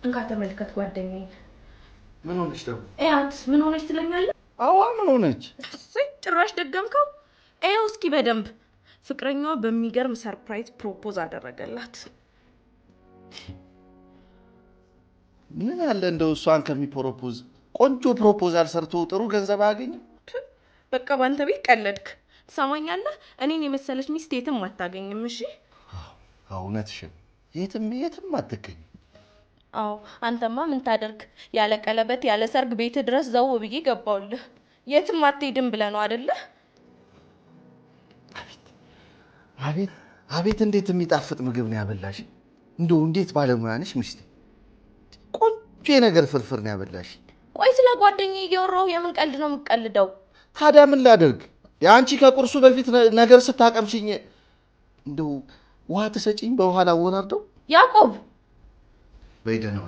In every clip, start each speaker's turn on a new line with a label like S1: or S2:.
S1: እንካ ተመልከት ጓደኛዬ
S2: ምን ሆነች ደግሞ
S1: አንተስ ምን ሆነች ትለኛለህ
S2: አዋ ምን ሆነች
S1: ጭራሽ ደገምከው እስኪ በደንብ ፍቅረኛዋ በሚገርም ሰርፕራይዝ ፕሮፖዝ አደረገላት
S2: ምን ያለ እንደው እሷን ከሚፕሮፖዝ ቆንጆ ፕሮፖዛል ሰርቶ ጥሩ ገንዘብ አገኘ
S1: በቃ ባንተ ቤት ቀለድክ ትሰማኛለህ እኔን የመሰለች ሚስት የትም አታገኝም እሺ
S2: እውነትሽን የትም አትገኝ
S1: አንተማ ምን ታደርግ ያለ ቀለበት ያለ ሰርግ ቤት ድረስ ዘው ብዬ ገባውልህ የትም አትሄድም ብለህ ነው አይደለ
S2: አቤት እንዴት የሚጣፍጥ ምግብ ነው ያበላሽ እንደው እንዴት ባለሙያ ነሽ ሚስቴ ቆንጆ ነገር ፍርፍር ነው ያበላሽ
S1: ቆይ ስለ ጓደኛዬ እያወራሁ የምን ቀልድ ነው የምትቀልደው
S2: ታዲያ ምን ላደርግ ያንቺ ከቁርሱ በፊት ነገር ስታቀምሽኝ እንደው ውሃ ተሰጪኝ በኋላ ወራርደው
S1: ያዕቆብ
S2: በይደነው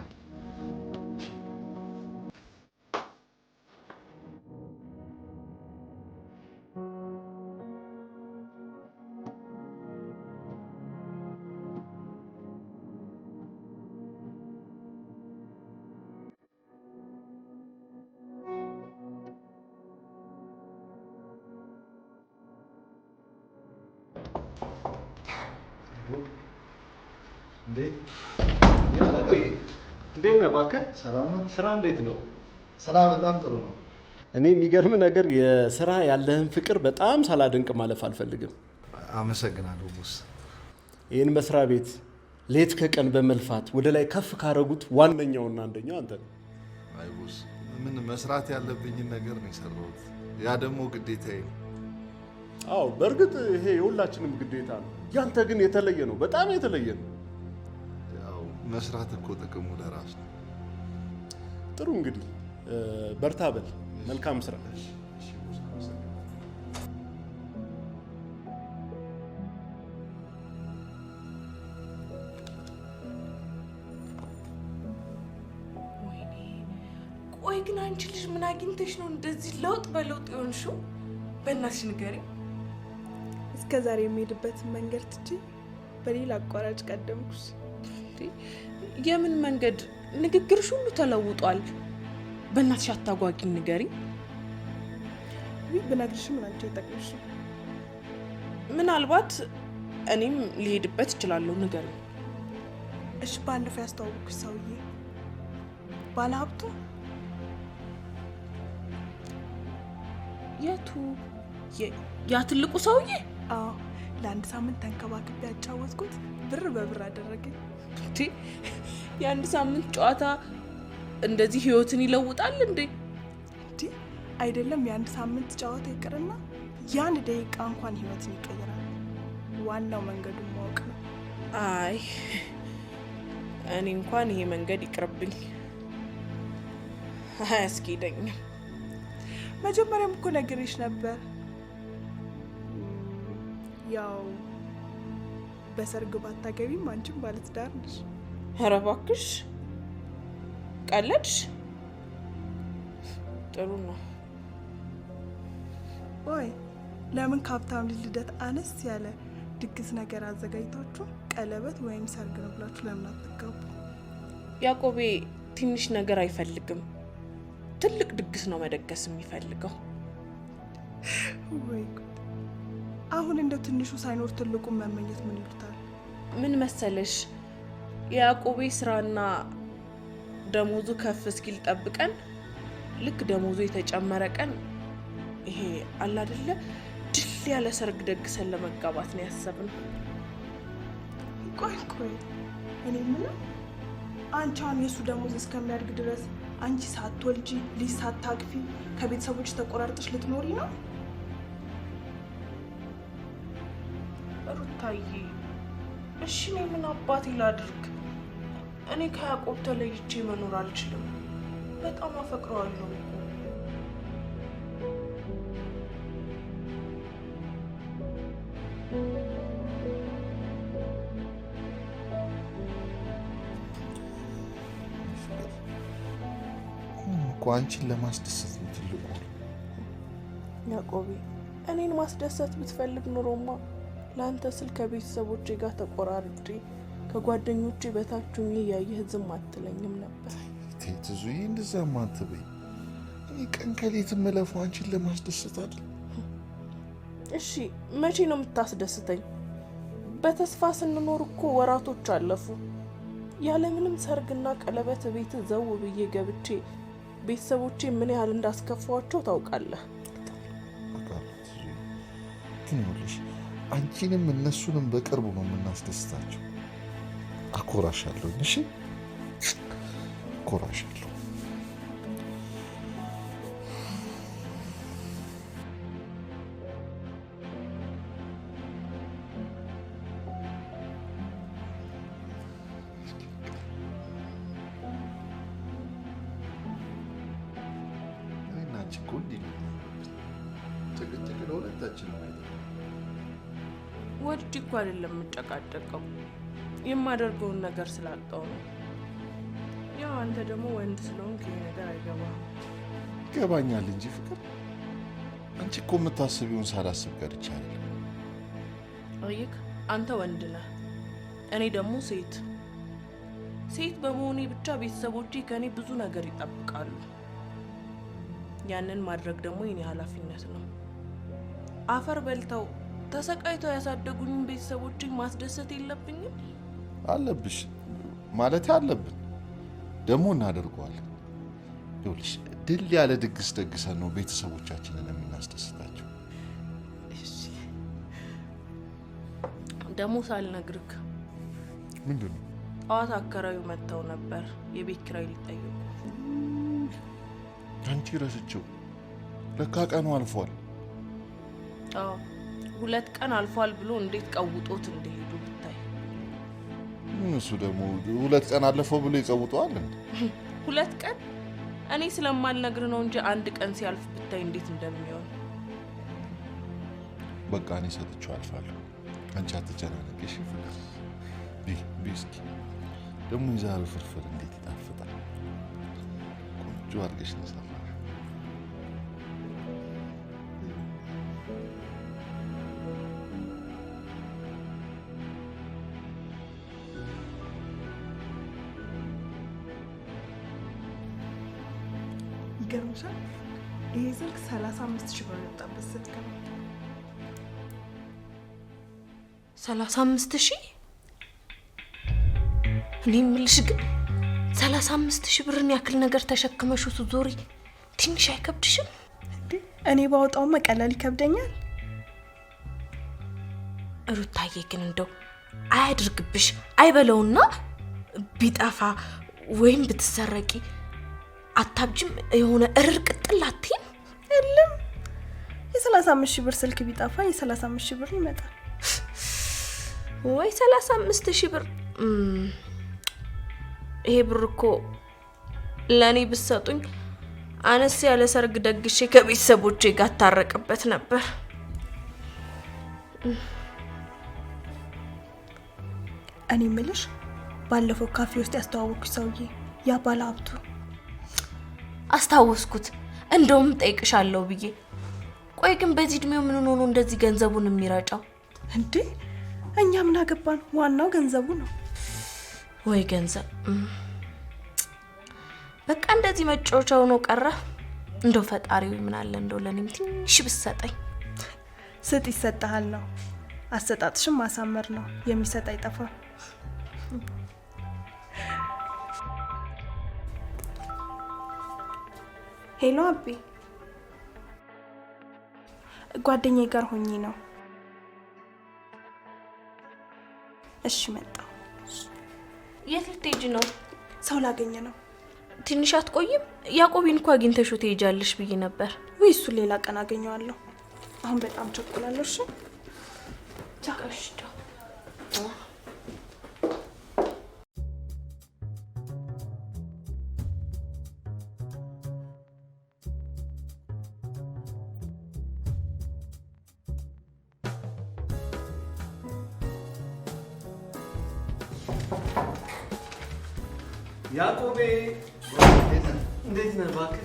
S3: እንዴት ነህ እባክህ?
S2: ሰላም ነው?
S3: ስራ እንዴት ነው?
S2: ስራ በጣም ጥሩ ነው።
S3: እኔ የሚገርም ነገር የስራ ያለህን ፍቅር በጣም ሳላደንቅ ማለፍ አልፈልግም።
S2: አመሰግናለሁ ቦስ።
S3: ይህን መስሪያ ቤት ሌት ከቀን በመልፋት ወደ ላይ ከፍ ካረጉት ዋነኛውና አንደኛው አንተ ነህ።
S2: አይ ቦስ፣ ምን መስራት ያለብኝን ነገር ነው የሰራሁት። ያ ደግሞ ግዴታዬ ነው።
S3: አዎ በእርግጥ ይሄ የሁላችንም ግዴታ ነው። ያንተ ግን የተለየ ነው፣ በጣም የተለየ ነው።
S2: መስራት እኮ ጥቅሙ ለራስ ነው።
S3: ጥሩ እንግዲህ በርታ በል። መልካም ስራ።
S1: ቆይ ግን አንቺ ልጅ ምን አግኝተሽ ነው እንደዚህ ለውጥ በለውጥ የሆንሽው? በእናትሽ ንገሪኝ።
S4: እስከ ዛሬ የሚሄድበትን መንገድ ትቼ በሌላ አቋራጭ ቀደምኩሽ።
S1: የምን መንገድ? ንግግርሽ ሁሉ ተለውጧል። በእናትሽ አታጓጊኝ፣ ንገሪኝ።
S4: ብነግርሽ ምን አንቺ ይጠቅምሽ?
S1: ምናልባት እኔም ሊሄድበት እችላለሁ፣ ንገሪኝ።
S4: እሺ ባለፈው ያስተዋወቅኩሽ ሰውዬ ባለሀብቱ?
S1: የቱ? ያ ትልቁ ሰውዬ?
S4: አዎ፣ ለአንድ ሳምንት ተንከባክቤ ያጫወትኩት ብር በብር አደረገኝ።
S1: የአንድ ሳምንት ጨዋታ እንደዚህ ህይወትን ይለውጣል እንዴ?
S4: አይደለም የአንድ ሳምንት ጨዋታ ይቅርና ያን ደቂቃ እንኳን ህይወትን ይቀይራል። ዋናው መንገዱን ማወቅ ነው።
S1: አይ እኔ እንኳን ይሄ መንገድ ይቅርብኝ፣ አያስኬደኝም።
S4: መጀመሪያም እኮ ነግሬሽ ነበር። ያው በሰርግ ባታገቢም አንቺም ባለትዳር ነሽ።
S1: ኧረ እባክሽ ቀለድሽ። ጥሩ ነው።
S4: ወይ ለምን ከሀብታም ልጅ ልደት አነስ ያለ ድግስ ነገር አዘጋጅታችሁ ቀለበት ወይም ሰርግ ነው ብላችሁ ለምን አትጋቡ?
S1: ያዕቆቤ ትንሽ ነገር አይፈልግም፣ ትልቅ ድግስ ነው መደገስ የሚፈልገው።
S4: ወይ አሁን እንደው ትንሹ ሳይኖር ትልቁን መመኘት ምን ይሉታል?
S1: ምን መሰለሽ የያዕቆቤ ስራና ደሞዙ ከፍ እስኪል ጠብቀን ልክ ደሞዙ የተጨመረ ቀን ይሄ አለ አይደለ ድል ያለ ሰርግ ደግሰን ለመጋባት ነው ያሰብነው።
S4: ቆይ እኔ ምን አንቺ አሁን የሱ ደሞዝ እስከሚያድግ ድረስ አንቺ ሳትወልጂ ልጅ ሳታቅፊ ከቤተሰቦች ተቆራርጠሽ ልትኖሪ ነው?
S1: ሩታዬ እሺ እኔ ምን አባቴ ላድርግ? እኔ ከያዕቆብ ተለይቼ መኖር አልችልም። በጣም አፈቅረዋለሁ።
S2: እኮ አንቺን ለማስደሰት ነው ትልቁ።
S1: ያዕቆቤ እኔን ማስደሰት ብትፈልግ ኑሮማ ለአንተ ስል ከቤተሰቦቼ ጋር ተቆራርጬ ከጓደኞቼ በታች ሆኜ ያየህ ዝም አትለኝም ነበር።
S2: ትዙዬ እንደዛማ አትበይ። እኔ ቀን ከሌት የምለፋው አንቺን ለማስደሰት አይደል?
S1: እሺ መቼ ነው የምታስደስተኝ? በተስፋ ስንኖር እኮ ወራቶች አለፉ። ያለምንም ሰርግና ቀለበት ቤት ዘው ብዬ ገብቼ ቤተሰቦቼ ምን ያህል እንዳስከፋዋቸው ታውቃለህ።
S2: ግን ይኸውልሽ አንቺንም እነሱንም በቅርቡ ነው የምናስደስታቸው። አኮራሻለሁ። እሺ አኮራሻለሁ።
S1: ወድጄ እኮ አይደለም የምጨቃጨቀው፣ የማደርገውን ነገር ስላጣው ነው። ያው አንተ ደግሞ ወንድ ስለሆንክ ይሄ ነገር አይገባም።
S2: ይገባኛል እንጂ ፍቅር፣ አንቺ እኮ የምታስቢውን ሳላስብ ቀርቼ አይደለም።
S1: አየክ፣ አንተ ወንድ ነህ፣ እኔ ደግሞ ሴት በመሆኔ ብቻ ቤተሰቦቼ ከኔ ብዙ ነገር ይጠብቃሉ። ያንን ማድረግ ደግሞ የኔ ኃላፊነት ነው። አፈር በልተው ተሰቃይተው ያሳደጉኝን ቤተሰቦቼን ማስደሰት የለብኝም?
S2: አለብሽ ማለት አለብን። ደግሞ እናደርገዋለን። ይኸውልሽ ድል ያለ ድግስ ደግሰን ነው ቤተሰቦቻችንን የምናስደስታቸው።
S1: ደግሞ ሳልነግርክ
S2: ምንድን ነው?
S1: ጠዋት አከራዩ መጥተው ነበር የቤት ኪራይ ሊጠይቁ።
S2: አንቺ ረስቼው፣ ለካ ቀኑ አልፏል።
S1: አዎ 2 ቀን አልፏል ብሎ እንዴት ቀውጦት እንደሄዱ ብታይ።
S2: እሱ ደግሞ 2 ቀን አለፈው ብሎ ይቀውጠዋል እንዴ?
S1: 2 ቀን እኔ ስለማልነግር ነው እንጂ 1 ቀን ሲያልፍ ብታይ እንዴት እንደሚሆን።
S2: በቃ እኔ ሰጥቼው አልፋለሁ። አንቺ አትጨናነቂ እሺ? ቢስኪ ደግሞ የዛሬው ፍርፍር እንዴት ይጣፍጣል! ቆንጆ አድርገሽ ነው የሰራሽው።
S4: ይገርምሻል፣ ይሄ ስልክ 35,000 ብር የወጣበት ስልክ ነው።
S1: 35,000? እኔ የምልሽ ግን 35,000 ብርን ያክል ነገር ተሸክመሽው ስትዞሪ ትንሽ አይከብድሽም?
S4: እኔ ባወጣው መቀለል ይከብደኛል።
S1: ሩታዬ ግን እንደው አያድርግብሽ፣ አይበለውና ቢጠፋ ወይም ብትሰረቂ አታብጅም? የሆነ እርር ቅጥል አትይም?
S4: የለም የ35,000 ብር ስልክ ቢጠፋ የ35,000 ብር ይመጣል።
S1: ወይ 35,000 ብር? ይሄ ብር እኮ ለኔ ብትሰጡኝ አነስ ያለ ሰርግ ደግሼ ከቤተሰቦቼ ጋር ታረቅበት ነበር።
S4: እኔ ምልሽ ባለፈው ካፌ ውስጥ ያስተዋወቅኩሽ ሰውዬ ያ ባለ ሀብቱ።
S1: አስታወስኩት፣ እንደውም ጠይቅሻለሁ ብዬ። ቆይ ግን በዚህ እድሜው ምን ሆኖ እንደዚህ ገንዘቡን የሚረጫው
S4: እንዴ? እኛ ምን አገባን? ዋናው ገንዘቡ ነው።
S1: ወይ ገንዘብ በቃ እንደዚህ መጫወቻው ነው ቀረ። እንደው ፈጣሪው ምን አለ እንደው ለኔም ትንሽ ብትሰጠኝ።
S4: ስጥ ይሰጣል ነው፣ አሰጣጥሽም ማሳመር ነው። የሚሰጥ አይጠፋም። ሄሎ አቢ፣ ጓደኛዬ ጋር ሆኜ ነው። እሺ መጣሁ።
S1: የት ልትሄጂ ነው?
S4: ሰው ላገኘ ነው።
S1: ትንሽ አትቆይም? ያዕቆብን እኮ አግኝተሽው ትሄጃለሽ ብዬ ነበር።
S4: ወይ እሱ ሌላ ቀን አገኘዋለሁ። አሁን በጣም ቸኩላለሁ። እሺ
S1: ቻውሽዶ
S3: ያዕቆቤ እንዴት ነህ? እባክህ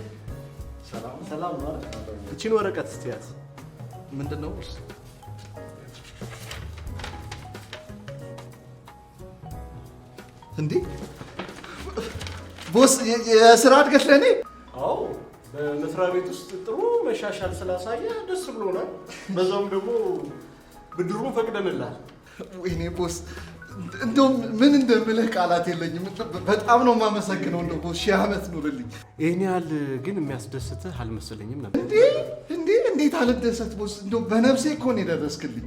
S3: ሰላም ነው አይደል? እቺን ወረቀት ስትያዝ
S2: ምንድን ነው? እንዴ ቦስ የስራ እድገት ለኔ?
S3: አዎ በመስሪያ ቤት ውስጥ ጥሩ መሻሻል ስላሳየ ደስ ብሎናል። በዛውም ደግሞ ብድሩን ፈቅደንልሃል።
S2: ወይኔ ቦስ እንደው ምን እንደምልህ ቃላት የለኝም። በጣም ነው የማመሰግነው። እንደው ቦስ 1000 ዓመት ኑርልኝ።
S3: ይሄን ያህል ግን የሚያስደስትህ አልመሰለኝም ነበር።
S2: እንዴት አልደሰት ቦስ? እንደው በነፍሴ እኮ ነው የደረስክልኝ።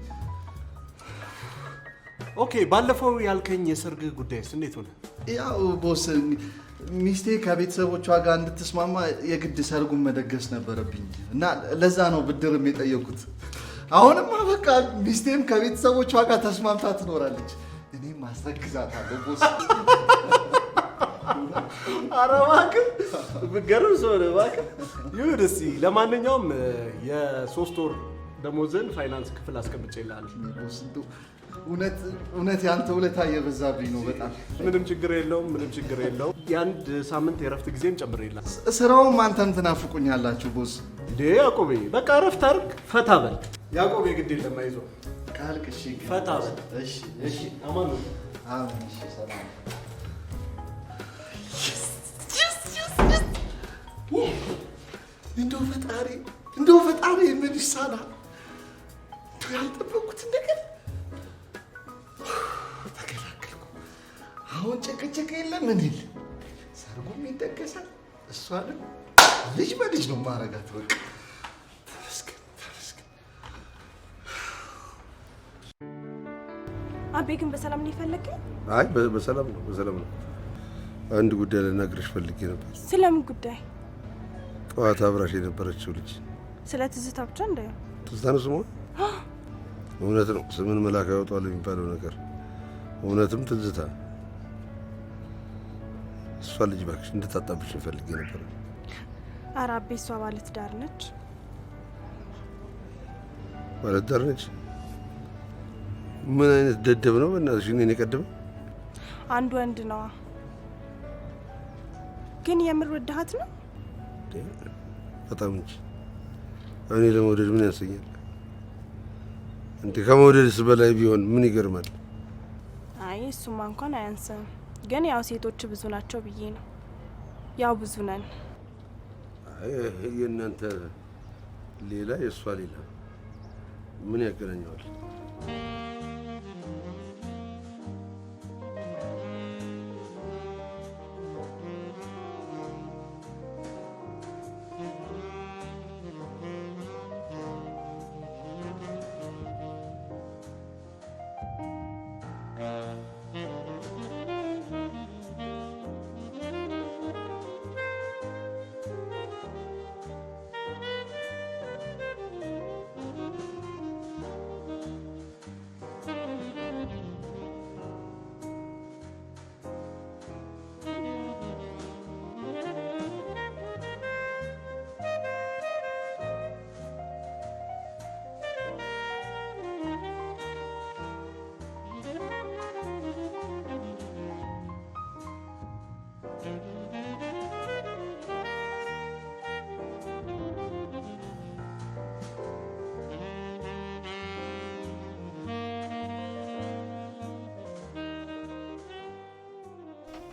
S3: ኦኬ ባለፈው ያልከኝ የሰርግ ጉዳይስ እንዴት ሆነ?
S2: ያው ቦስ ሚስቴ ከቤተሰቦቿ ጋር እንድትስማማ የግድ ሰርጉን መደገስ ነበረብኝ እና ለዛ ነው ብድርም የጠየቁት። አሁንማ በቃ ሚስቴም ከቤተሰቦቿ ጋር ተስማምታ ትኖራለች። እኔም አስረግዛታለሁ ቦስ።
S3: ኧረ እባክህ ብትገርም ሰው ነህ እባክህ። ይሁን እስኪ ለማንኛውም የ3 ወር ደሞዝን ፋይናንስ ክፍል አስቀምጬልሃለሁ።
S2: ቦስ እውነት ያንተ ውለታ እየበዛብኝ ነው በጣም።
S3: ምንም ችግር የለውም። የአንድ ሳምንት የእረፍት ጊዜም ጨምሬልሃለሁ።
S2: ስራውም አንተም ትናፍቁኛላችሁ ቦስ።
S3: እንዴ ያዕቆቤ በቃ እረፍት አድርግ፣ ፈታ በል። ያዕቆቤ ግድ የለም አይዞህ
S2: ካልክ እሺ
S3: ፈታ በል። እሺ አማን ነው።
S2: አሜን። እሺ ሰላም። እንደው ፈጣሪ ምን ይሳናል? ያልጠበኩት ነገር ተገላገልኩ። አሁን ጭቅጭቅ የለም ምን የለ፣ ሰርጉም ይደገሳል። እሷንም ልጅ በልጅ ነው ማረጋት። በቃ ተመስገን።
S4: አቤ ግን በሰላም ነው የፈለግከኝ?
S5: አይ በሰላም ነው። አንድ ጉዳይ ልነግርሽ ፈልጌ ነበር።
S4: ስለምን ጉዳይ?
S5: ጠዋት አብራሽ የነበረችው ልጅ
S4: ስለ ትዝታ ብቻ እንዳይሆን።
S5: ትዝታ ነው ስሟ? እውነት ነው ስምን መልአክ ያወጣዋል የሚባለው ነገር እውነትም ትዝታ። እሷ ልጅ እባክሽ እንድታጣብሽ ፈልጌ ነበር።
S4: ኧረ አቤ እሷ ባለትዳር ነች።
S5: ባለትዳር ነች? ምን አይነት ደደብ ነው በእናትሽ! እኔን የቀደመ
S4: አንድ ወንድ ነዋ። ግን የምር ወድሃት ነው?
S5: በጣም እንጂ። እኔ ለመውደድ ምን ያንሰኛል? እንዴ ከመውደድስ በላይ ቢሆን ምን ይገርማል?
S4: አይ እሱማ እንኳን አያንስም። ግን ያው ሴቶች ብዙ ናቸው ብዬ ነው። ያው ብዙ ነን።
S5: አይ የእናንተ ሌላ የእሷ ሌላ ምን ያገናኘዋል?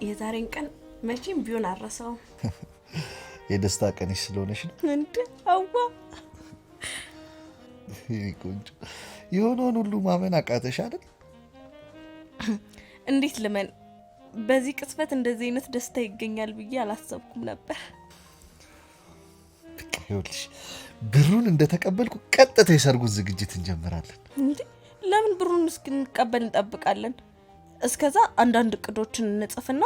S1: የዛሬን ቀን መቼም ቢሆን አረሳው።
S2: የደስታ ቀንሽ ስለሆነሽ ነው
S1: እንዴ? አዋ
S2: ቆንጆ የሆነውን ሁሉ ማመን አቃተሽ አይደል?
S1: እንዴት ልመን? በዚህ ቅጽበት እንደዚህ አይነት ደስታ ይገኛል ብዬ አላሰብኩም ነበር።
S2: በቃ ይኸውልሽ ብሩን እንደተቀበልኩ ቀጥታ የሰርጉን ዝግጅት እንጀምራለን።
S1: እንዴ ለምን ብሩን እስክንቀበል እንጠብቃለን? እስከዛ አንዳንድ እቅዶችን እንጽፍና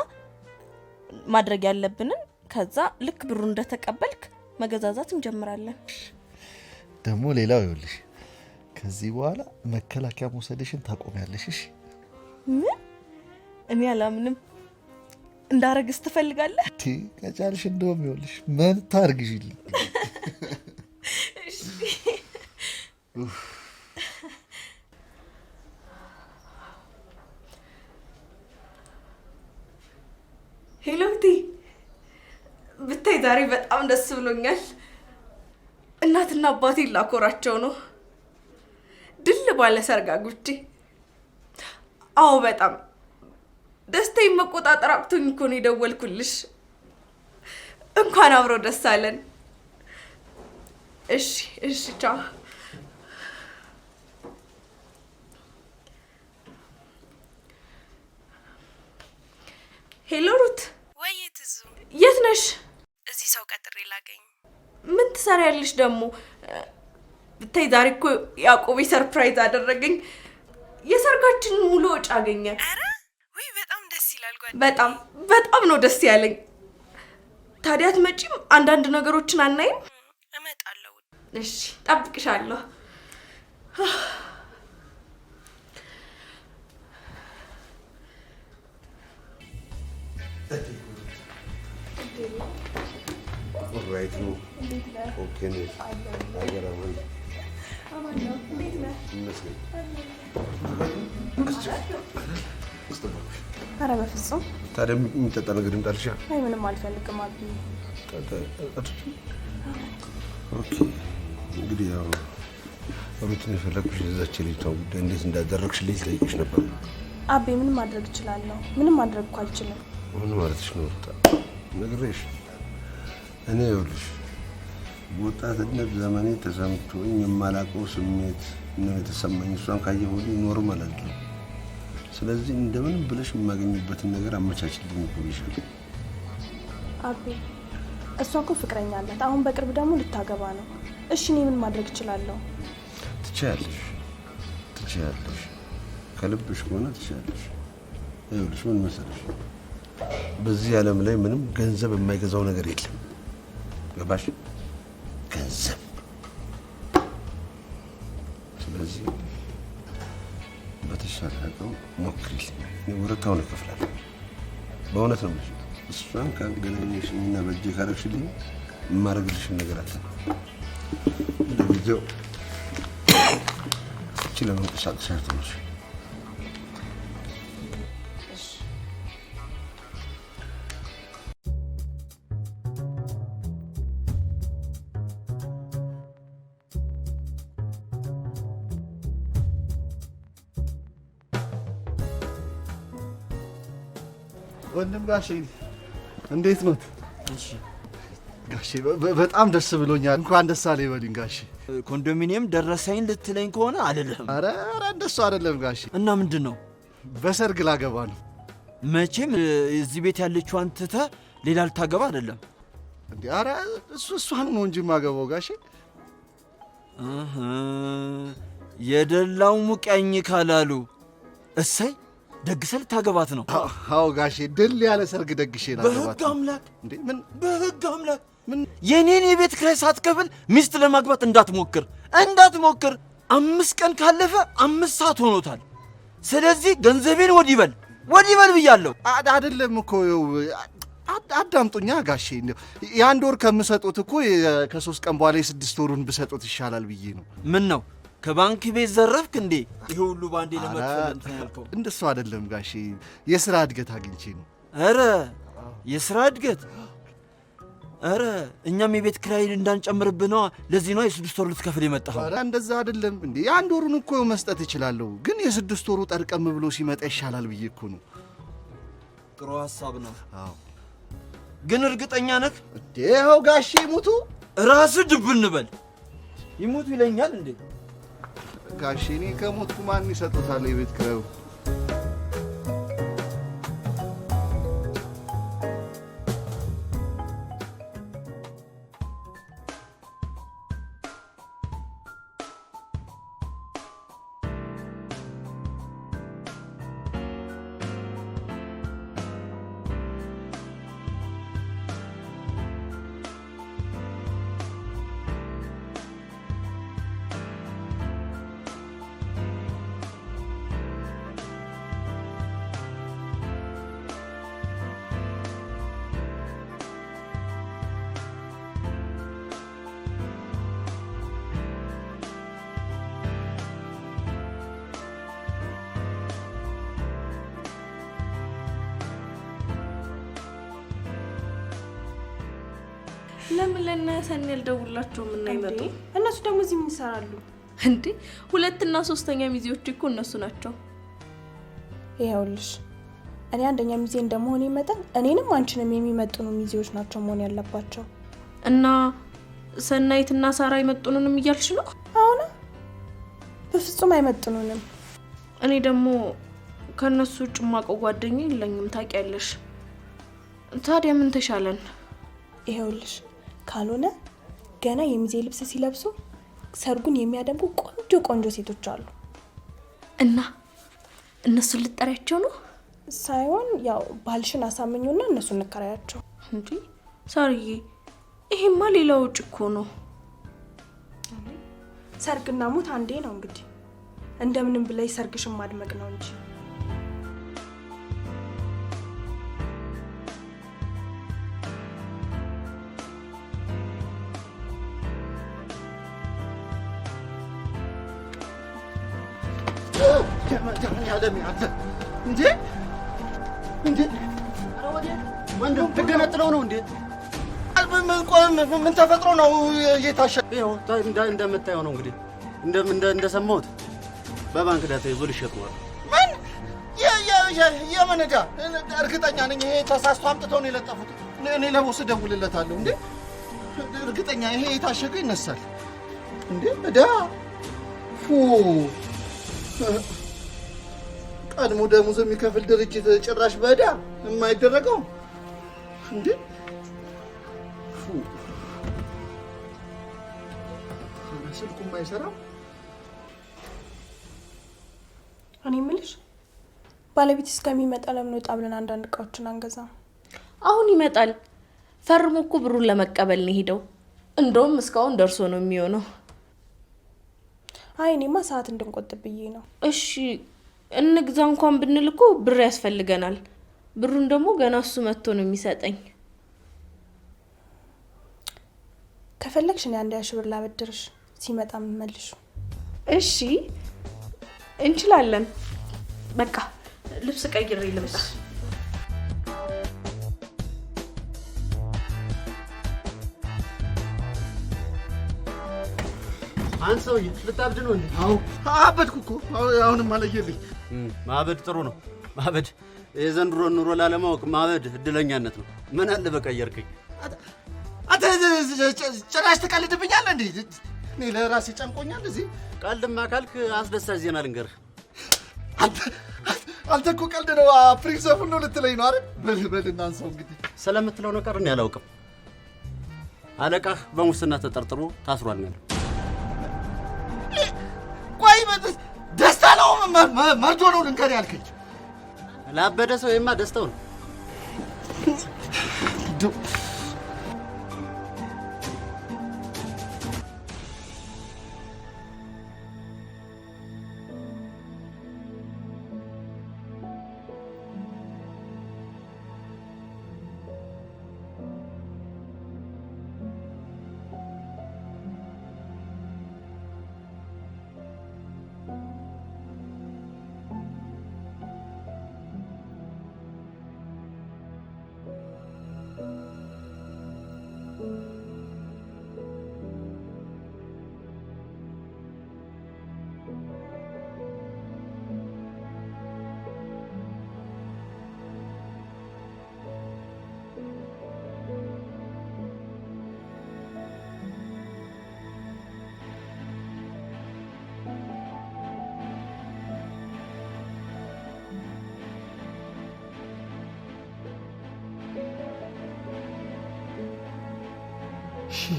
S1: ማድረግ ያለብንን ከዛ ልክ ብሩ እንደተቀበልክ መገዛዛት እንጀምራለን።
S2: ደግሞ ሌላው ይኸውልሽ ከዚህ በኋላ መከላከያ መውሰድሽን ታቆሚያለሽ። እሺ?
S1: ምን? እኔ አላምንም። እንዳረግስ ትፈልጋለህ?
S2: ከቻልሽ እንደውም ይኸውልሽ መብት አድርግሽልኝ።
S1: እሺ ሄሎቲ ብታይ ዛሬ በጣም ደስ ብሎኛል። እናትና አባቴ ላኮራቸው ነው። ድል ባለ ሰርግ አግብቼ። አዎ በጣም
S6: ደስታዬን መቆጣጠር አቅቶኝ እኮ ነው የደወልኩልሽ። እንኳን አብሮ ደስ አለን። እሺ ቻው። ሄሎ ሩት።
S7: ወይ ትዙ፣
S6: የት ነሽ?
S7: እዚህ ሰው ቀጥሬ ላገኝ።
S6: ምን ትሰሪያለሽ ደግሞ? ብታይ ዛሬ እኮ ያዕቆብ ሰርፕራይዝ አደረገኝ። የሰርጋችንን ሙሉ ወጪ አገኘ።
S7: አረ ወይ በጣም ደስ ይላል ጓደኛዬ።
S6: በጣም ነው ደስ ያለኝ። ታዲያ አትመጪም? አንዳንድ ነገሮችን አናይም?
S7: እመጣለሁ።
S6: እሺ ጠብቅሻለሁ።
S5: ኦልራይት ነው። ኦኬ ነው። አገራውን
S4: ኧረ በፍጹም።
S5: ታዲያ የሚጠጣ ነገር ይምጣልሻ?
S4: አይ ምንም አልፈልግም አቢ።
S5: ኦኬ እንግዲህ ያው ሩትን የፈለግኩሽ የዛች ልጅቷን ጉዳይ እንዴት እንዳደረግሽልኝ ልጠይቅሽ ነበር።
S4: አቤ ምን ማድረግ እችላለሁ? ምንም ማድረግ እኮ አልችልም።
S5: ምን ማለትሽ ነው ሩታ? ነግሬሽ እኔ ይኸውልሽ በወጣትነት ዘመኔ ተሰምቶኝ የማላውቀው ስሜት ነው የተሰማኝ። እሷን ካየሁ ወዲህ ኖርማል አይደለም። ስለዚህ እንደምንም ብለሽ የማገኝበትን ነገር አመቻችልኝ እኮ ብዬሻለሁ።
S4: አቤ እሷ እኮ ፍቅረኛ አላት። አሁን በቅርብ ደግሞ ልታገባ ነው። እሺ እኔ ምን ማድረግ እችላለሁ?
S5: ትችያለሽ። ከልብሽ ከሆነ ትችያለሽ። ይኸውልሽ ምን መሰለሽ በዚህ ዓለም ላይ ምንም ገንዘብ የማይገዛው ነገር የለም። ገባሽ? ገንዘብ። ስለዚህ በተሻለ አቅም ሞክሪልኝ። እኔ ወረታውን እከፍላለሁ። በእውነት ነው የምልሽ። እሷን ካገናኘሽኝና በእጄ ካረግሽልኝ የማደርግልሽን ነገር አለ። ለጊዜው እቺ ለመንቀሳቀስ አትሆንሽ።
S2: ወንድም ጋሼ እንዴት ነው?
S8: እሺ
S2: ጋሼ በጣም ደስ ብሎኛል። እንኳን ደስ አለ ይበሉኝ ጋሼ።
S8: ኮንዶሚኒየም ደረሰኝ ልትለኝ ከሆነ አልልህም።
S2: ኧረ እንደሱ አይደለም ጋሼ።
S8: እና ምንድን ነው?
S2: በሰርግ ላገባ ነው።
S8: መቼም እዚህ ቤት ያለችዋን ትተህ ሌላ ልታገባ አይደለም
S2: እንዴ? ኧረ እሷን ነው እንጂ የማገባው ጋሼ።
S8: የደላው ሙቀኝ ካላሉ እሰይ ደግሰህ ልታገባት ነው?
S2: አዎ ጋሼ፣ ድል ያለ ሰርግ ደግሼ ላገባት።
S8: በህግ አምላክ
S2: እንዴ! ምን
S8: በህግ አምላክ ምን? የኔን የቤት ኪራይ ሳትከፍል ሚስት ለማግባት እንዳትሞክር። 5 ቀን ካለፈ 5 ሰዓት ሆኖታል። ስለዚህ ገንዘቤን ወዲህ በል ብያለሁ።
S2: አይደለም እኮ አዳምጡኛ ጋሼ። የ1 ወር ከምሰጡት እኮ ከ3 ቀን በኋላ የ6 ወሩን ብሰጡት ይሻላል ብዬ ነው።
S8: ምን ነው ከባንክ ቤት ዘረፍክ እንዴ? ይሄ ሁሉ ባንዴ ለመክፈል እንትን ያልከው?
S2: እንደሱ አይደለም ጋሼ፣ የሥራ እድገት አግኝቼ ነው።
S8: ኧረ የሥራ እድገት? ኧረ እኛም የቤት ኪራይ እንዳንጨምርብህ ነዋ። ለዚህ ነው የ6 ወር ልትከፍል የመጣኸው?
S2: ኧረ እንደዛ አይደለም እንዴ። የ1 ወሩን እኮ መስጠት እችላለሁ፣ ግን የ6 ወሩ ጠርቀም ብሎ ሲመጣ ይሻላል ብዬ እኮ ነው።
S8: ጥሩ ሐሳብ ነው።
S2: አዎ
S8: ግን እርግጠኛ ነህ?
S2: እንዴ ይኸው ጋሼ ይሙቱ።
S8: ራስህ ድብን በል። ይሙቱ ይለኛል እንዴ?
S2: ጋሼ እኔ ከሞትኩ ማን ይሰጡታል የቤት ኪራዩ?
S6: ለምን ለና ሰኔ ያልደውላቸውም እና ይመጡ?
S4: እነሱ ደግሞ እዚህ ምን ይሰራሉ
S6: እንዴ? 2 እና 3ኛ ሚዜዎች እኮ እነሱ ናቸው።
S4: ይኸውልሽ እኔ አንደኛ ሚዜ እንደመሆኔ መጠን እኔንም አንቺንም የሚመጥኑ ሚዜዎች ናቸው መሆን ያለባቸው።
S6: እና ሰናይትና ሳራ አይመጥኑንም እያልሽ ነው?
S4: አሁን በፍጹም አይመጥኑንም።
S6: እኔ ደግሞ ከነሱ ውጭ ማቀው ጓደኛ የለኝም ታውቂያለሽ። ታዲያ ምን ተሻለን?
S4: ይሄውልሽ ካልሆነ ገና የሚዜ ልብስ ሲለብሱ ሰርጉን የሚያደምቁ ቆንጆ ቆንጆ ሴቶች አሉ
S6: እና እነሱን ልጠሪያቸው ነው
S4: ሳይሆን ያው ባልሽን አሳምኙና እነሱ እንከራያቸው
S6: እንጂ ሳርዬ ይሄማ ሌላ ውጭ እኮ ነው።
S4: ሰርግና ሙት አንዴ ነው እንግዲህ እንደምንም ብለይ ሰርግሽን ማድመቅ ነው እንጂ
S3: እንዴ ተገነጥለው ነው እንዴ?
S2: ምን ተፈጥሮ ነው እየታሸ?
S3: ይኸው እንደምታየው ነው እንግዲህ እንደሰማሁት በባንክ ዳታ ይዞ ሊሸጥ ነው።
S2: ምን የምን ዕዳ? እርግጠኛ ነኝ ይሄ ተሳስቶ አምጥተው ነው የለጠፉት። እኔ ለቦስ እደውልለታለሁ። እንዴ እርግጠኛ ይሄ የታሸገ ይነሳል እንዴ? ዕዳ ቀድሞ ደሞዝ የሚከፍል ድርጅት ጭራሽ በዕዳ የማይደረገው እንዴ? ስልኩም አይሰራም።
S4: እኔ የምልሽ ባለቤት እስከሚመጣ ለምን ወጣ ብለን አንዳንድ እቃዎችን አንገዛም?
S6: አሁን ይመጣል። ፈርሞ እኮ ብሩን ለመቀበል ነው ሄደው። እንደውም እስካሁን ደርሶ ነው የሚሆነው።
S4: አይ እኔማ ሰዓት እንድንቆጥብ ብዬ ነው።
S6: እሺ እንግዛ እንኳን ብንል እኮ ብር ያስፈልገናል። ብሩን ደግሞ ገና እሱ መጥቶ ነው የሚሰጠኝ።
S4: ከፈለግሽ እኔ 1,000 ብር ላበድርሽ ሲመጣ መልሹ።
S6: እሺ እንችላለን። በቃ ልብስ ቀይሬ ልምጣ።
S3: አንተ ሰውዬ ልታብድ ነው እንዴ?
S2: አዎ አበድኩ እኮ። አሁንም አለየልኝ።
S3: ማበድ ጥሩ ነው ማበድ። የዘንድሮ ኑሮ ላለማወቅ ማበድ እድለኛነት ነው። ምን አለ በቀየርከኝ።
S2: አንተ ጭራሽ ትቀልድብኛለህ እንዴ? እኔ ለራሴ ጨንቆኛል። እዚህ
S3: ቀልድማ ካልክ አስደሳች ዜና ልንገርህ።
S2: አንተ እኮ ቀልድ ነው ፕሪንሰፉን ነው ልትለኝ ነው አይደል? በልና አንሳው እንግዲህ።
S3: ስለምትለው ነገር እኔ አላውቅም። አለቃህ በሙስና ተጠርጥሮ ታስሯል ነው።
S2: ቆይ ደስታ ነው መርዶ ነው ልንገር ያልከኝ?
S3: ላበደ ሰው የማ ደስታው ነው።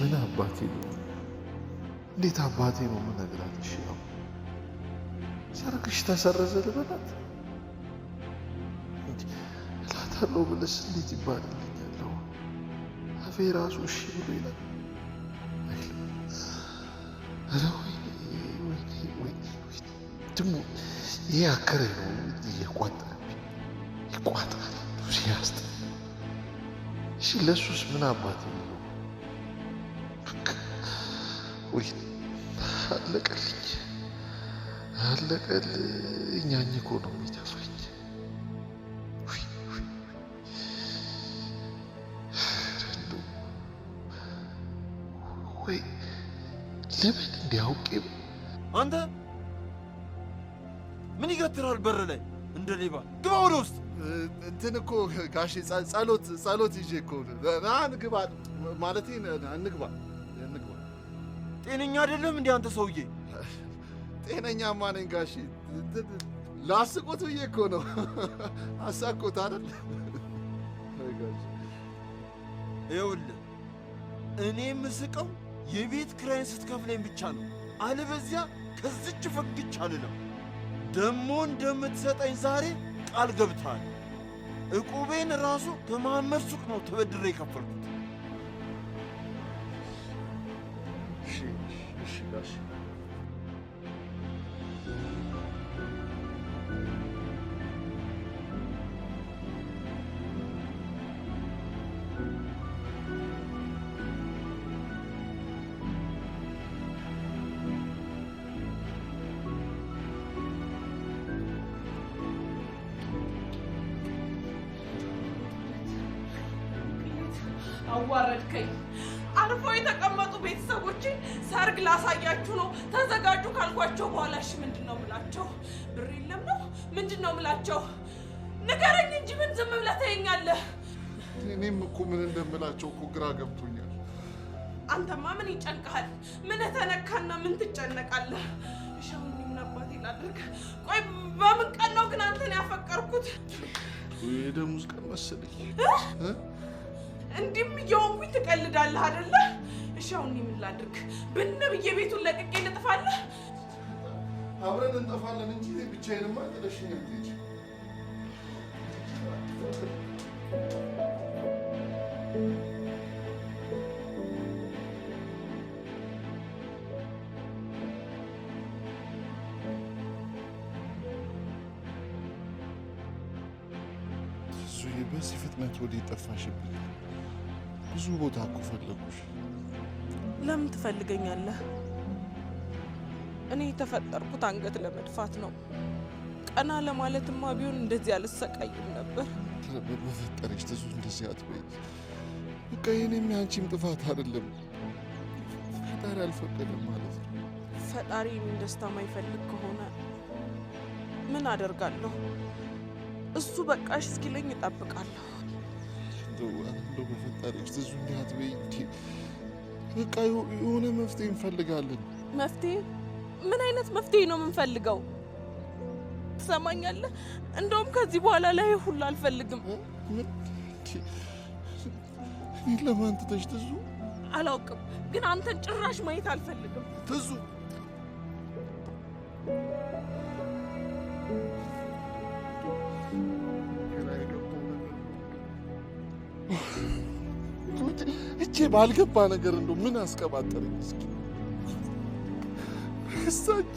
S9: ምን አባቴ ነው? እንዴት አባቴ ነው የምነግራት? እሺ ያው ሰርግሽ ተሰረዘ ልበላት እላታለሁ ብለስ እንዴት ይባልልኛል? አፌ ራሱ እሺ ብሎ ይላል። ኧረ ወይኔ ደግሞ ይሄ አከራይ ነው እየቋጠረብኝ ይቋጥራል ሲያስጥ። እሺ ለሱስ ምን አባቴ ነው? ወይ አለቀልኝ እኮ ነው የሚተፋኝ። ወይ ለምን እንዲያውቄ
S8: አንተ ምን ይገትራል? በር ላይ እንደ ሌባ ግባ ወደ ውስጥ።
S2: እንትን እኮ ጋሼ ጸሎት ይዤ እኮ ና እንግባ ማለቴ እንግባ።
S8: ጤነኛ አይደለም እንዴ አንተ ሰውዬ?
S2: ጤነኛማ ነኝ ጋሼ። ላስቆት ብዬ እኮ ነው። አሳቆት አይደል?
S8: ይኸውልህ እኔ የምስቀው የቤት ኪራይን ስትከፍለኝ ብቻ ነው። አለበዚያ ከዝች ፈግች አልልም። ደሞ እንደምትሰጠኝ ዛሬ ቃል ገብተሃል። ዕቁቤን ራሱ ከመሐመድ ሱቅ ነው ተበድሬ የከፈልኩት።
S2: እሺ ጋሼ።
S1: አዋረድከኝ። አርፎ የተቀመጡ ቤተሰቦቼ ሰርግ ላሳያችሁ ነው ተዘጋጁ ካልኳቸው በኋላ እሺ ምንድን ነው ምላቸው? ብር የለም ነው ምንድን ነው ምላቸው? ንገረኝ እንጂ ምን ዝም ብለህ ትይኛለህ?
S9: እኔም እኮ ምን እንደምላቸው እኮ ግራ ገብቶኛል።
S1: አንተማ ምን ይጨንቅሃል? ምን ተነካና ምን ትጨነቃለህ? እሺ አሁን ምን አባቴ ላድርግ? ቆይ በምን ቀን ነው ግን አንተን ያፈቀርኩት?
S9: የደሙዝ ቀን መሰለኝ።
S1: እንዲህም እየሆንኩኝ ትቀልዳለህ አይደለ? እሺ አሁን ምን ላድርግ? ብን ብዬ ቤቱን ለቅቄ ልጥፋለህ?
S9: አብረን እንጠፋለን እንጂ ብቻዬንማ ጥለሽኝ አትሄጂ። ዙዬ በዚህ ፍጥነት ወዴት ጠፋሽብኝ? ብዙ ቦታ እኮ ፈለጉሽ።
S1: ለምን ትፈልገኛለህ? እኔ የተፈጠርኩት አንገት ለመድፋት ነው። ቀና ለማለትማ ቢሆን እንደዚህ አልሰቃይም ነበር።
S9: በፈጠረሽ ትዙ እንደዚህ አትበይ። በቃ የኔም ያንቺም ጥፋት አይደለም። ፈጣሪ አልፈቀደም ማለት ነው።
S1: ፈጣሪ እኔን ደስታ ማይፈልግ ከሆነ ምን አደርጋለሁ? እሱ በቃሽ እስኪለኝ እጠብቃለሁ።
S9: እንደው በፈጠረሽ ትዙ እንዲህ አትበይ። በቃ የሆነ መፍትሄ እንፈልጋለን።
S1: መፍትሄ? ምን አይነት መፍትሄ ነው የምንፈልገው? ትሰማኛለህ? እንደውም ከዚህ በኋላ ላይ ሁሉ አልፈልግም።
S9: እኔን ለማን ትተሽ ትዙ?
S1: አላውቅም፣ ግን አንተን ጭራሽ ማየት አልፈልግም
S9: ትዙ። እቼ ባልገባ ነገር እንደው ምን አስቀባጠረኝ? እስኪ እሳቺ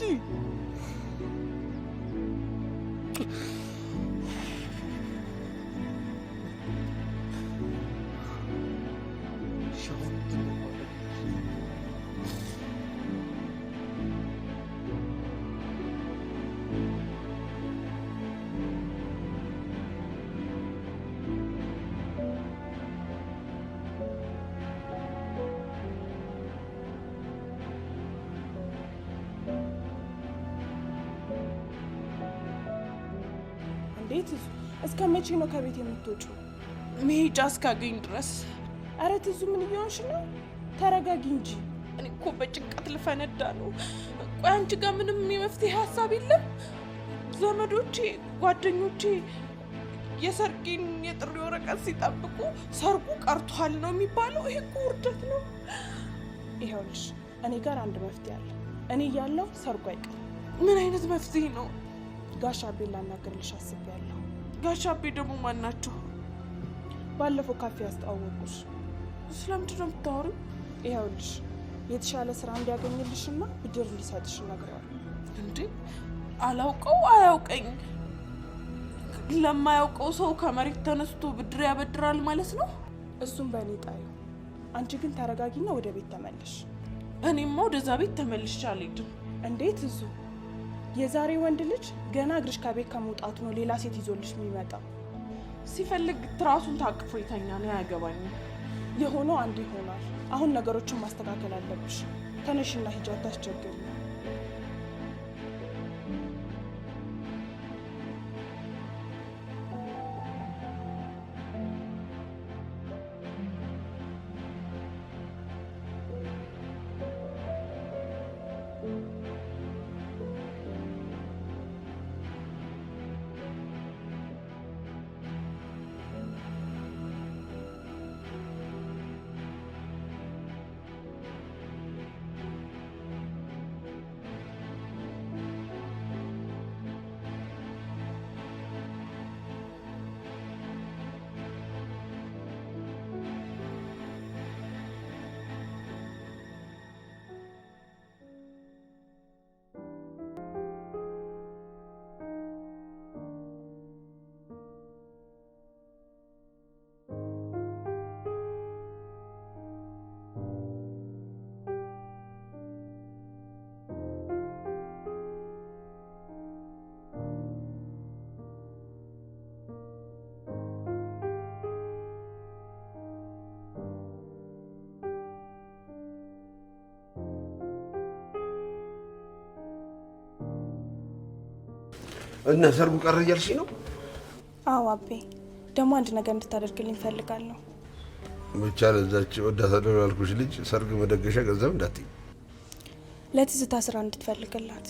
S4: እንዴት እስከ መቼ ነው ከቤት የምትወጪው?
S1: መሄጃ እስካገኝ ድረስ።
S4: አረ ትዙ ምን እየሆንሽ ነው? ተረጋጊ እንጂ።
S1: እኔ እኮ በጭንቀት ልፈነዳ ነው። ቆይ አንቺ ጋር ምንም የመፍትሄ ሀሳብ የለም? ዘመዶቼ፣ ጓደኞቼ የሰርጌን የጥሪ ወረቀት ሲጠብቁ ሰርጉ ቀርቷል ነው የሚባለው። ይሄ እኮ ውርደት ነው።
S4: ይኸውልሽ እኔ ጋር አንድ መፍትሄ አለ። እኔ እያለሁ ሰርጉ አይቀርም።
S1: ምን አይነት መፍትሄ ነው?
S4: ጋሽ አቤን ላናግርልሽ አስቤያለሁ።
S1: ጋሽ አቤ ደግሞ ማን ናቸው?
S4: ባለፈው ካፌ ያስተዋወቁሽ።
S1: ስለምንድን ነው የምታወሪው?
S4: ይኸውልሽ የተሻለ ስራ እንዲያገኝልሽና ብድር እንዲሰጥሽ እነግረዋለሁ።
S1: እንዴ አላውቀው አያውቀኝ። ለማያውቀው ሰው ከመሬት ተነስቶ ብድር ያበድራል ማለት ነው?
S4: እሱም በእኔ ጣዩ። አንቺ ግን ተረጋጊና ወደ ቤት ተመለሽ።
S1: እኔማ ወደዛ ቤት ተመልሼ አልሄድም።
S4: እንዴት እዙ? የዛሬ ወንድ ልጅ ገና እግርሽ ከቤት ከመውጣቱ ነው ሌላ ሴት ይዞልሽ የሚመጣው።
S1: ሲፈልግ ትራሱን ታቅፎ ይተኛ ነው። አያገባኝም።
S4: የሆነው አንድ ይሆናል። አሁን ነገሮችን ማስተካከል አለብሽ። ተነሽና ሂጂ፣ አታስቸግሪ።
S5: እና ሰርጉ ቀረ እያልሽኝ ነው?
S4: አዎ አቤ፣ ደግሞ አንድ ነገር እንድታደርግልኝ እፈልጋለሁ።
S5: ብቻ ለዛች ወዳታለሁ ያልኩሽ ልጅ ሰርግ መደገሻ ገንዘብ እንዳትይ።
S4: ለትዝታ ስራ እንድትፈልግላት።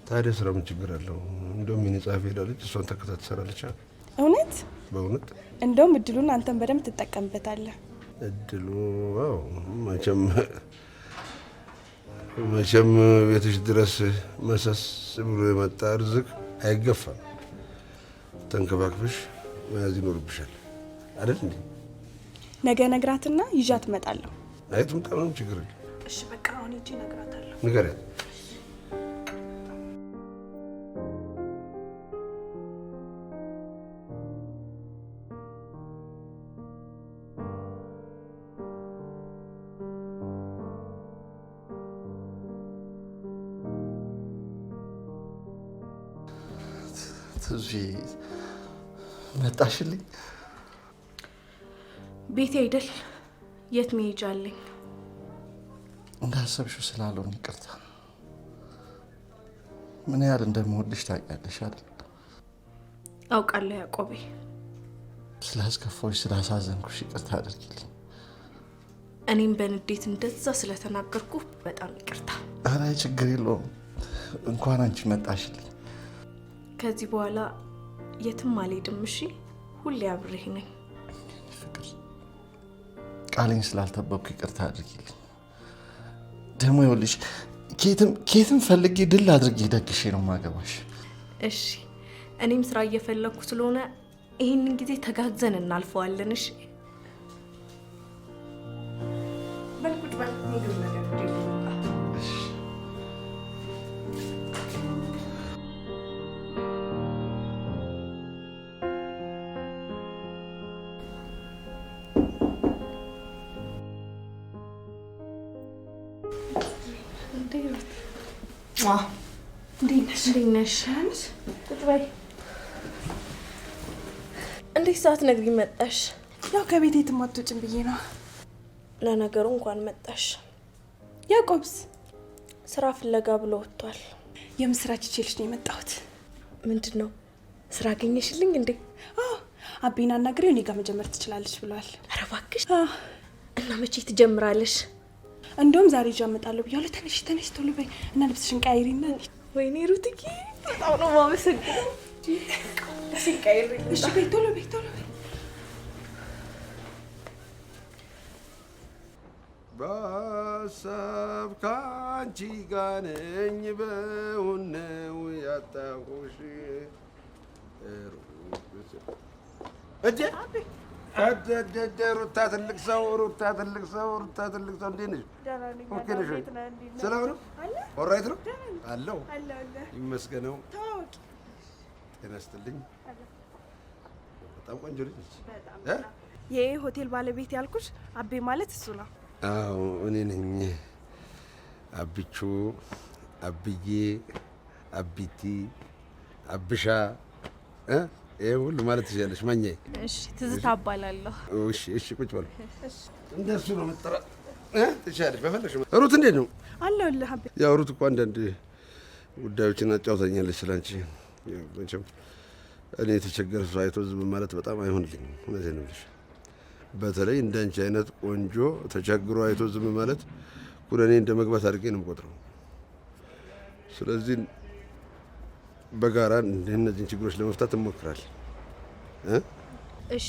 S5: ታዲያ ስራ ምን ችግር አለው? እንደውም የኔ ጸሐፊ ሄዳለች፣ እሷን ተከታ ትሰራለች።
S4: እውነት?
S5: በእውነት
S4: እንደውም እድሉን አንተን በደንብ ትጠቀምበታለህ።
S5: እድሉ? አዎ መቼም ቤትሽ ድረስ መሰስ ብሎ የመጣ ርዝቅ አይገፋም። ተንከባክበሽ መያዝ ይኖርብሻል አይደል እንዴ?
S4: ነገ ነግራትና ይዣት እመጣለሁ።
S5: አይ ትምጣ፣ ምንም ችግር የለም።
S4: እሺ በቃ አሁን ሂጂ እነግራታለሁ።
S5: ንገሪያት።
S2: ትዙዬ መጣሽልኝ?
S6: ቤቴ አይደል? የት መሄጃ አለኝ?
S2: እንዳሰብሽው ስላልሆነ ይቅርታ። ምን ያህል እንደምወድሽ ታውቂያለሽ አይደል?
S6: አውቃለሁ ያዕቆቤ።
S2: ስላስከፋሽ ስላሳዘንኩሽ ይቅርታ አድርጊልኝ።
S6: እኔም በንዴት እንደዛ ስለተናገርኩ በጣም ይቅርታ።
S2: ኧረ ችግር የለውም። እንኳን አንቺ መጣሽልኝ።
S6: ከዚህ በኋላ የትም አልሄድም። እሺ? ሁሌ አብሬህ ነኝ።
S2: ፍቅር፣ ቃሌን ስላልጠበቅኩ ይቅርታ አድርጊልኝ። ደግሞ ይኸውልሽ ኬትም ፈልጌ ድል አድርጌ ደግሼ ነው ማገባሽ።
S6: እሺ፣ እኔም ስራ እየፈለኩ ስለሆነ ይህንን ጊዜ ተጋግዘን እናልፈዋለን። እሺ? በልቁጭ በል ምግብ ነገር እንዴት ሳትነግሪኝ መጣሽ?
S4: ያው ከቤት የትም አትወጭም ብዬ ነው።
S6: ለነገሩ እንኳን መጣሽ።
S4: ያዕቆብስ?
S6: ስራ ፍለጋ ብሎ ወጥቷል።
S4: የምስራች ይችልሽ ነው የመጣሁት።
S6: ምንድን ነው? ስራ አገኘሽልኝ እንዴ?
S4: አቤን አናግሬው እኔ ጋር መጀመር ትችላለች ብሏል።
S6: ኧረ እባክሽ። እና መቼ ትጀምራለሽ?
S4: እንደውም ዛሬ ይዤ እመጣለሁ ብያለሁ። ተነሽ ቶሎ በይ እና ልብስሽን ቀይሪና።
S6: ወይኔ ሩትዬ በጣም ነው የማመሰግነው።
S4: እሺ በይ ቶሎ በይ።
S5: በሀሳብ ከአንቺ ጋር ነኝ በእውን ነው ያጣሁሽ። ሩታ ትልቅ ሰው እንዴት ነሽ? ኦኬ ነሽ ወይ? ሰላም ነው? ኦራይት ነው አለው ይመስገነው። ጤና ይስጥልኝ። በጣም ቆንጆ ልጅ ነች።
S4: ይሄ ሆቴል ባለቤት ያልኩሽ አቤ ማለት እሱ ነው።
S5: አዎ እኔ ነኝ። አብቹ፣ አብዬ፣ አቢቲ፣ አብሻ ይሄ ሁሉ ማለት ትችያለሽ። ማኛዬ።
S6: እሺ ትዝታ እባላለሁ።
S5: እሺ ቁጭ በሉ። እንደሱ ነው መጠራ ትችያለሽ በፈለግሽ። ሩት እንዴት ነው?
S4: አለሁልህ አቤ።
S5: ያው ሩት እኮ አንዳንድ ጉዳዮችን አጫውታኛለች ስላንቺ። መቼም እኔ የተቸገረ ሰው አይቶ ዝም ማለት በጣም አይሆንልኝም። እውነቴን ነው የምልሽ። በተለይ እንዳንቺ አይነት ቆንጆ ተቸግሮ አይቶ ዝም ማለት ኩነኔ እንደ መግባት አድርጌ ነው የምቆጥረው። ስለዚህ በጋራ እነዚህን ችግሮች ለመፍታት እንሞክራለን።
S6: እሺ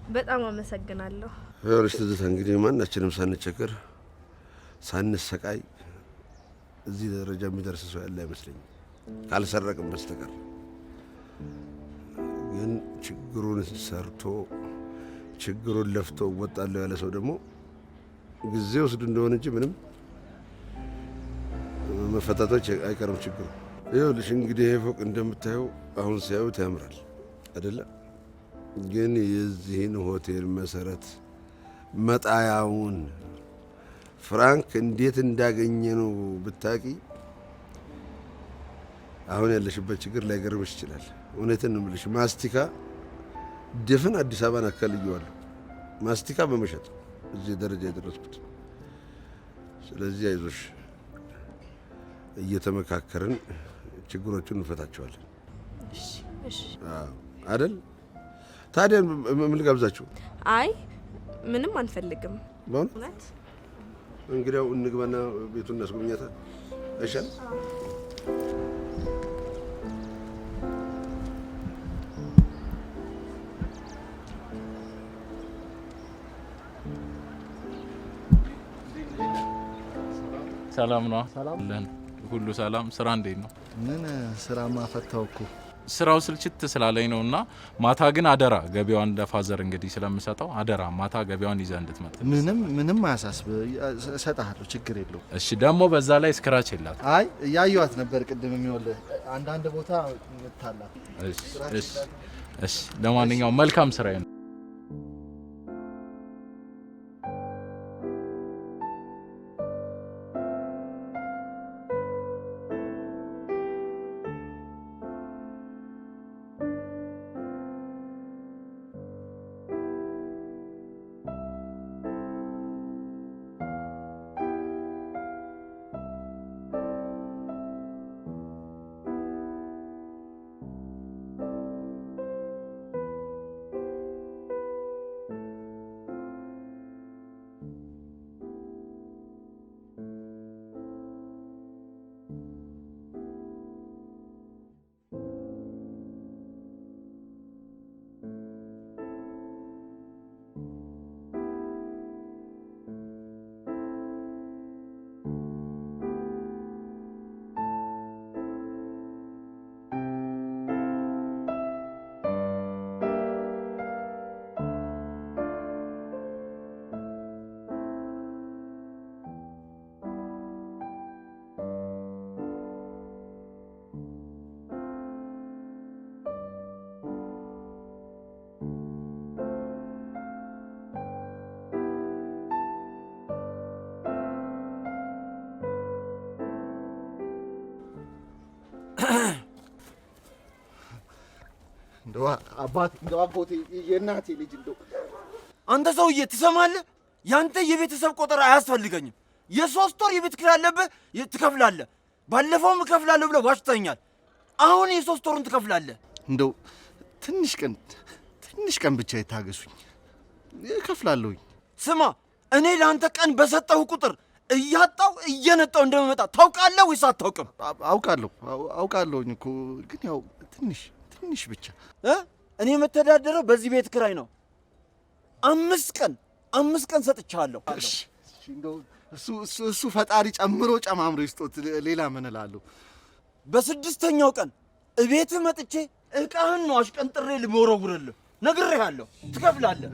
S6: በጣም አመሰግናለሁ።
S5: ይኸውልሽ ትዝታ፣ እንግዲህ ማናችንም ሳንቸገር ሳንሰቃይ እዚህ ደረጃ የሚደርስ ሰው ያለ አይመስለኝም ካልሰረቅም በስተቀር። ግን ችግሩን ሰርቶ ችግሩን ለፍቶ እወጣለሁ ያለ ሰው ደግሞ ጊዜ ወስዱ እንደሆነ እንጂ ምንም መፈታቶች አይቀርም ችግሩ። ይኸውልሽ እንግዲህ ይሄ ፎቅ እንደምታየው አሁን ሲያዩት ያምራል አይደለ? ግን የዚህን ሆቴል መሰረት መጣያውን ፍራንክ እንዴት እንዳገኘ ነው ብታቂ አሁን ያለሽበት ችግር ላይገርምሽ ይችላል። እውነትን ነው የምልሽ። ማስቲካ ድፍን አዲስ አበባን አካልየዋለሁ ማስቲካ በመሸጥ እዚህ ደረጃ የደረስኩት። ስለዚህ አይዞሽ፣ እየተመካከርን ችግሮቹን እንፈታቸዋለን።
S6: እሺ
S5: አይደል? ታዲያ ምን ልጋብዛችሁ?
S6: አይ ምንም አንፈልግም።
S5: በእውነት እንግዲያው እንግባና ቤቱን እናስጎብኛታ አይሻል?
S10: ሰላም ነው? ሁሉ ሰላም። ስራ እንዴት ነው?
S2: ምን ስራማ ፈታው እኮ
S10: ስራው ስልችት ስላለኝ ነውና ማታ ግን አደራ ገቢያውን ለፋዘር እንግዲህ ስለምሰጠው አደራ ማታ ገቢያውን ይዘህ እንድትመጣ።
S2: ምንም አያሳስብ፣ እሰጥሃለሁ፣ ችግር የለውም።
S10: እሺ። ደግሞ በዛ ላይ ስክራች የላት።
S2: አይ ያዩዋት ነበር ቅድም የሚወልህ አንዳንድ ቦታ ምታላት።
S10: እሺ። ለማንኛውም መልካም ስራ ነው።
S2: እንደው አባቴ የእናቴ ልጅ እንደው
S8: አንተ ሰውዬ ትሰማለህ? ያንተ የቤተሰብ ቆጠራ አያስፈልገኝም። የ3 ወር የቤት ኪራይ አለብህ፣ ትከፍላለህ። ባለፈውም እከፍላለሁ ብለህ ዋሽተኛል። አሁን የ3 ወሩን ትከፍላለህ።
S2: እንደው ትንሽ ቀን ብቻ ይታገሱኝ፣ እከፍላለሁኝ።
S8: ስማ እኔ ለአንተ ቀን በሰጠሁ ቁጥር እያጣው እየነጣው እንደመመጣ ታውቃለህ ወይስ አታውቅም?
S2: አውቃለሁኝ እኮ ግን ያው ትንሽ ብቻ።
S8: እኔ የምተዳደረው በዚህ ቤት ኪራይ ነው። 5 ቀን ሰጥቻለሁ።
S2: እንደው እሱ ፈጣሪ ጨምሮ ጨማምሮ ይስጦት። ሌላ ምን እላለሁ?
S8: በ6ኛው ቀን እቤትህ መጥቼ ዕቃህን ነው አሽቀንጥሬ ልወረውርልህ። ነግሬሃለሁ፣ ትከፍላለህ።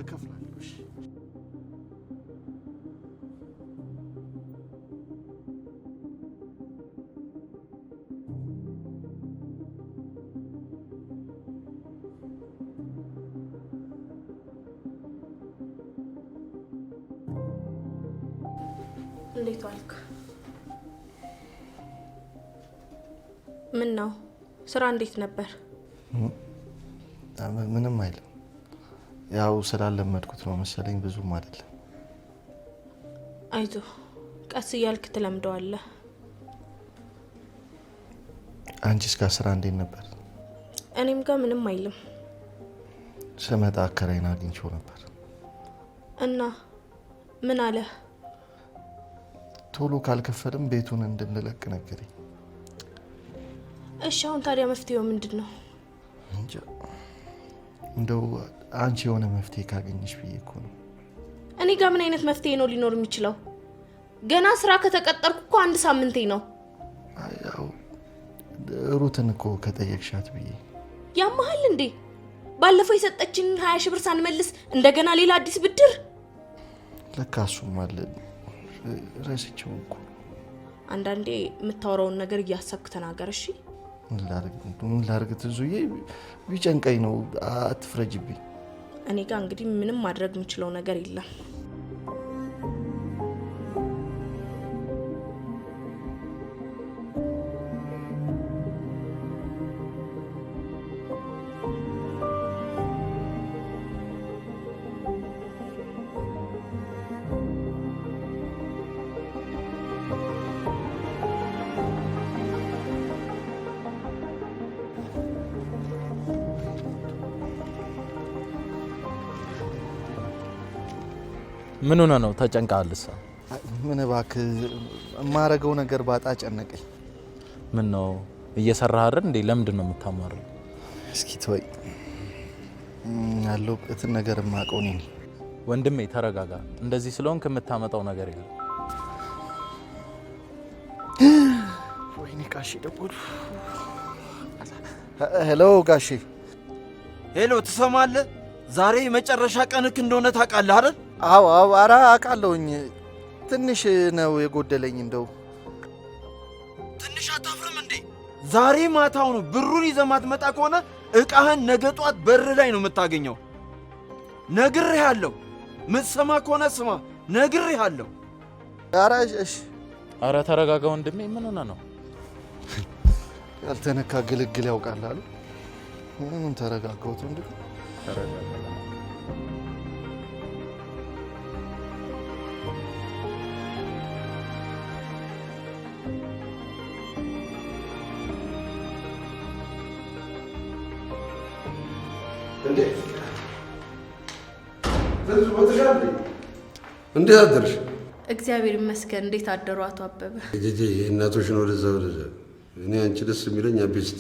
S6: እንዴት ዋልክ? ምን ነው ስራ እንዴት ነበር?
S2: ምንም አይልም። ያው ስላለመድኩት ነው መሰለኝ፣ ብዙም አይደለም።
S6: አይዞህ ቀስ እያልክ ትለምደዋለህ።
S2: አንቺስ ጋር ስራ እንዴት ነበር?
S6: እኔም ጋር ምንም አይልም።
S2: ስመጣ አከራይን አግኝቼው ነበር
S6: እና ምን አለ?
S2: ቶሎ ካልከፈልም ቤቱን እንድንለቅ ነገረኝ።
S6: እሺ አሁን ታዲያ መፍትሄው ምንድን ነው?
S2: እንጃ፣ እንደው አንቺ የሆነ መፍትሄ ካገኘሽ ብዬ እኮ ነው።
S6: እኔ ጋር ምን አይነት መፍትሄ ነው ሊኖር የሚችለው? ገና ስራ ከተቀጠርኩ እኮ 1 ሳምንቴ ነው።
S2: ያው ሩትን እኮ ከጠየቅሻት ብዬ።
S6: ያማሃል እንዴ? ባለፈው የሰጠችን 20 ሺህ ብር ሳንመልስ እንደገና ሌላ አዲስ ብድር?
S2: ለካ እሱም አለ፣ ረስቼው እኮ።
S6: አንዳንዴ የምታወራውን ነገር እያሰብክ ተናገር። እሺ
S2: ምን ላድርግ ትዙዬ? ቢጨንቀኝ ነው፣ አትፍረጅብኝ።
S6: እኔ ጋር እንግዲህ ምንም ማድረግ የምችለው ነገር የለም።
S10: ምን ሆነ ነው ተጨንቃልሳ?
S2: ምን እባክህ የማረገው ነገር ባጣ ጨነቀኝ።
S10: ምን ነው እየሰራህ አይደል እንዴ? ለምንድን ነው የምታማረው?
S2: እስኪ ተወይ፣ ያለሁበትን ነገር የማውቀው እኔ ነኝ።
S10: ወንድሜ ተረጋጋ። እንደዚህ ስለሆንክ የምታመጣው ነገር የለም።
S2: ወይኔ ጋሼ ደወሉ። ሄሎ ጋሼ።
S8: ሄሎ ትሰማለህ? ዛሬ የመጨረሻ ቀንክ እንደሆነ ታውቃለህ አይደል?
S2: አዎ ኧረ አውቃለሁኝ። ትንሽ ነው የጎደለኝ። እንደው
S8: ትንሽ አታፍርም እንዴ? ዛሬ ማታው ነው። ብሩን ይዘህ ማትመጣ ከሆነ እቃህን ነገ ጧት በር ላይ ነው የምታገኘው። ነግሬሃለሁ። ምትሰማ ከሆነ ስማ፣ ነግሬሃለሁ።
S2: ኧረ እሺ።
S10: ኧረ ተረጋጋ ወንድሜ። ምን ሆነ ነው?
S2: ያልተነካ ግልግል ያውቃል አሉ። ምን ተረጋጋሁት ወንድሜ።
S10: ተረጋጋ።
S5: እንዴት አደርሽ?
S6: እግዚአብሔር ይመስገን። እንዴት አደሩ አቶ አበበ?
S5: ጄጄ እናቶሽን ወደዛ ወደዛ። እኔ አንቺ ደስ የሚለኝ አቤስቲ።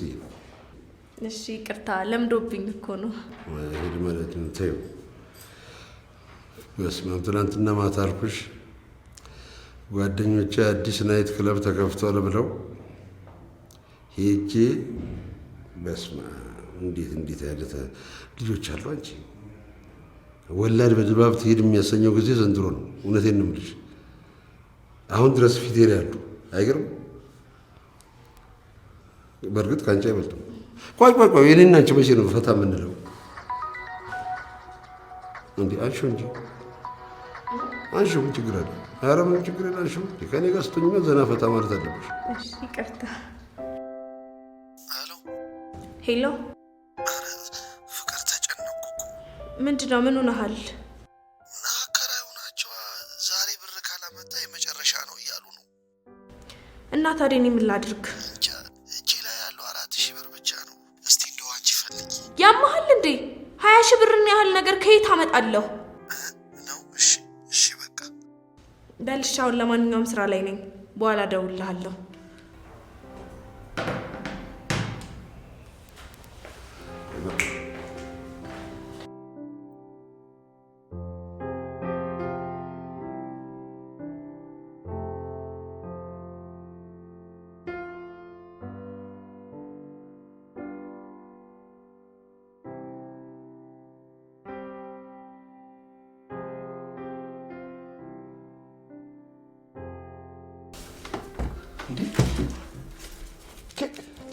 S6: እሺ ይቅርታ፣ ለምዶብኝ እኮ ነው።
S5: ሄድ ማለት ነው። ተይው። በስመ አብ። ትናንትና ማታ አልኩሽ ጓደኞቼ አዲስ ናይት ክለብ ተከፍቷል ብለው ሄጄ፣ በስመ አብ እንዴት ያለ ልጆች አሉ። አንቺ ወላድ በድባብ ትሄድ የሚያሰኘው ጊዜ ዘንድሮ ነው። እውነቴን ነው የምልሽ። አሁን ድረስ ፊቴ ላይ ያሉ አይገርም። በእርግጥ ከአንቺ አይበልጥም። ቆይ የኔና አንቺ መቼ ነው ፈታ የምንለው? እንዴ አንሺው እንጂ አንሺው። ምን ችግር አለ? ኧረ ምን ችግር የለ። አንሺው። ከኔ ጋር ስትሆኚ ዘና ፈታ ማለት አለብሽ።
S6: እሺ ይቅርታ። ሄሎ
S2: ፍቅር፣ ተጨነቅኩ እኮ።
S6: ምንድን ነው? ምን ሆነሃል?
S2: አከራዩ ናቸው። ዛሬ ብር ካላመጣ የመጨረሻ ነው እያሉ ነው።
S6: እና ታዲያ እኔ ምን ላድርግ?
S2: እንጃ፣ እጄ ላይ ያለው 4000 ብር ብቻ ነው። እስቲ እንደው አንቺ ፈልጊ።
S6: ያማሃል እንዴ? 20,000 ብርን ያህል ነገር ከየት አመጣለሁ
S2: ነው? እሺ በቃ
S6: በልሽ። አሁን ለማንኛውም ስራ ላይ ነኝ። በኋላ እደውልልሃለሁ።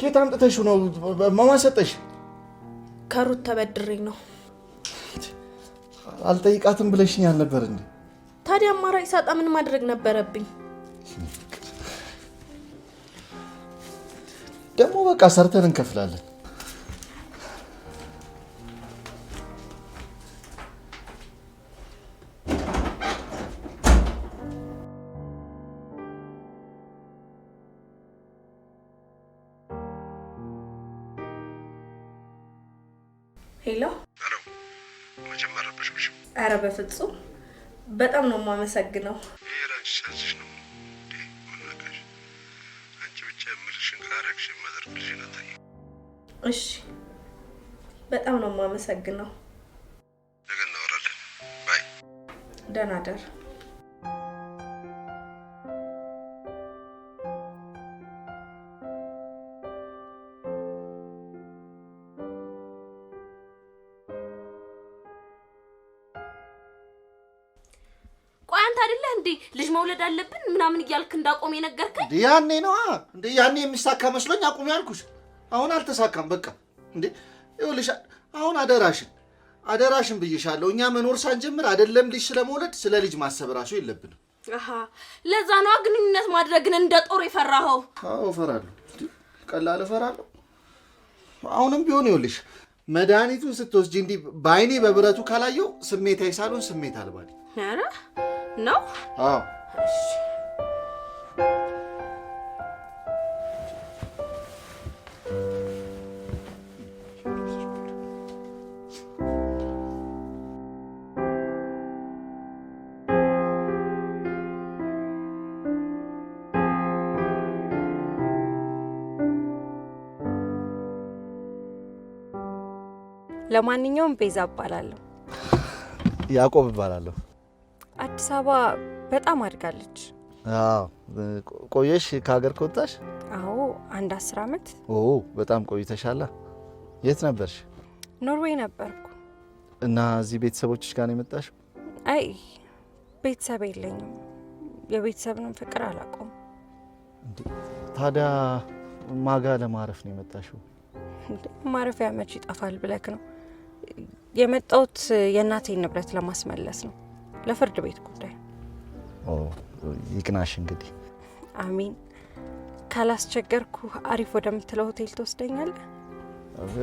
S2: ኬት አምጥተሽ ነው? ማን ሰጠሽ?
S6: ከሩት ተበድሬ ነው።
S2: አልጠይቃትም ብለሽኛል ነበር እንዴ?
S6: ታዲያ አማራጭ ሳጣ ምን ማድረግ ነበረብኝ?
S2: ደግሞ በቃ ሰርተን እንከፍላለን።
S6: ሄሎ
S5: ሄሎ። መጀመር አለብሽ።
S6: ኧረ በፍጹም በጣም ነው የማመሰግነው።
S5: ይሄ ራንቺ ሳዝሽ ነው እንዴ? ወላቀሽ አንቺ ብቻ የምልሽን ካረግሽ ማዘርብልሽን አታይ።
S6: እሺ በጣም ነው የማመሰግነው።
S5: ነገ እናወራለን። ባይ።
S6: ደህና ደር። ልጅ መውለድ አለብን ምናምን እያልክ እንዳቆም የነገርከኝ
S2: ያኔ ነው እንዴ? ያኔ የሚሳካ መስሎኝ አቁም ያልኩሽ። አሁን አልተሳካም። በቃ እንዴ ይኸውልሽ፣ አሁን አደራሽን ብዬሻለሁ። እኛ መኖር ሳንጀምር አይደለም ልጅ ስለመውለድ ስለ ልጅ ማሰብ ራሱ የለብንም።
S6: አሃ ለዛ ነው ግንኙነት ማድረግን እንደ ጦር የፈራኸው?
S2: አዎ እፈራለሁ። ቀላል እፈራለሁ። አሁንም ቢሆን ይኸውልሽ መድኃኒቱን ስትወስጂ እንዲህ በአይኔ በብረቱ ካላየው ስሜታዊ ሳልሆን ስሜት አልባ ነኝ።
S6: ኧረ ነው?
S2: አዎ
S11: ለማንኛውም ቤዛ እባላለሁ።
S2: ያዕቆብ እባላለሁ።
S11: አዲስ አበባ በጣም አድጋለች።
S2: አዎ ቆየሽ ከሀገር ከወጣሽ?
S11: አዎ 10 ዓመት።
S2: ኦ በጣም ቆይተሻል። የት ነበርሽ?
S11: ኖርዌይ ነበርኩ።
S2: እና እዚህ ቤተሰቦችሽ ጋር ነው የመጣሽው?
S11: አይ ቤተሰብ የለኝም። የቤተሰብንም ፍቅር አላውቀውም።
S2: ታዲያ ማጋ ለማረፍ ነው የመጣሽው?
S11: ማረፊያ መች ይጠፋል ብለክ ነው የመጣሁት። የእናቴን ንብረት ለማስመለስ ነው፣ ለፍርድ ቤት ጉዳይ።
S2: ኦ ይቅናሽ እንግዲህ።
S11: አሚን። ካላስቸገርኩ አሪፍ ወደምትለው ሆቴል ትወስደኛለህ?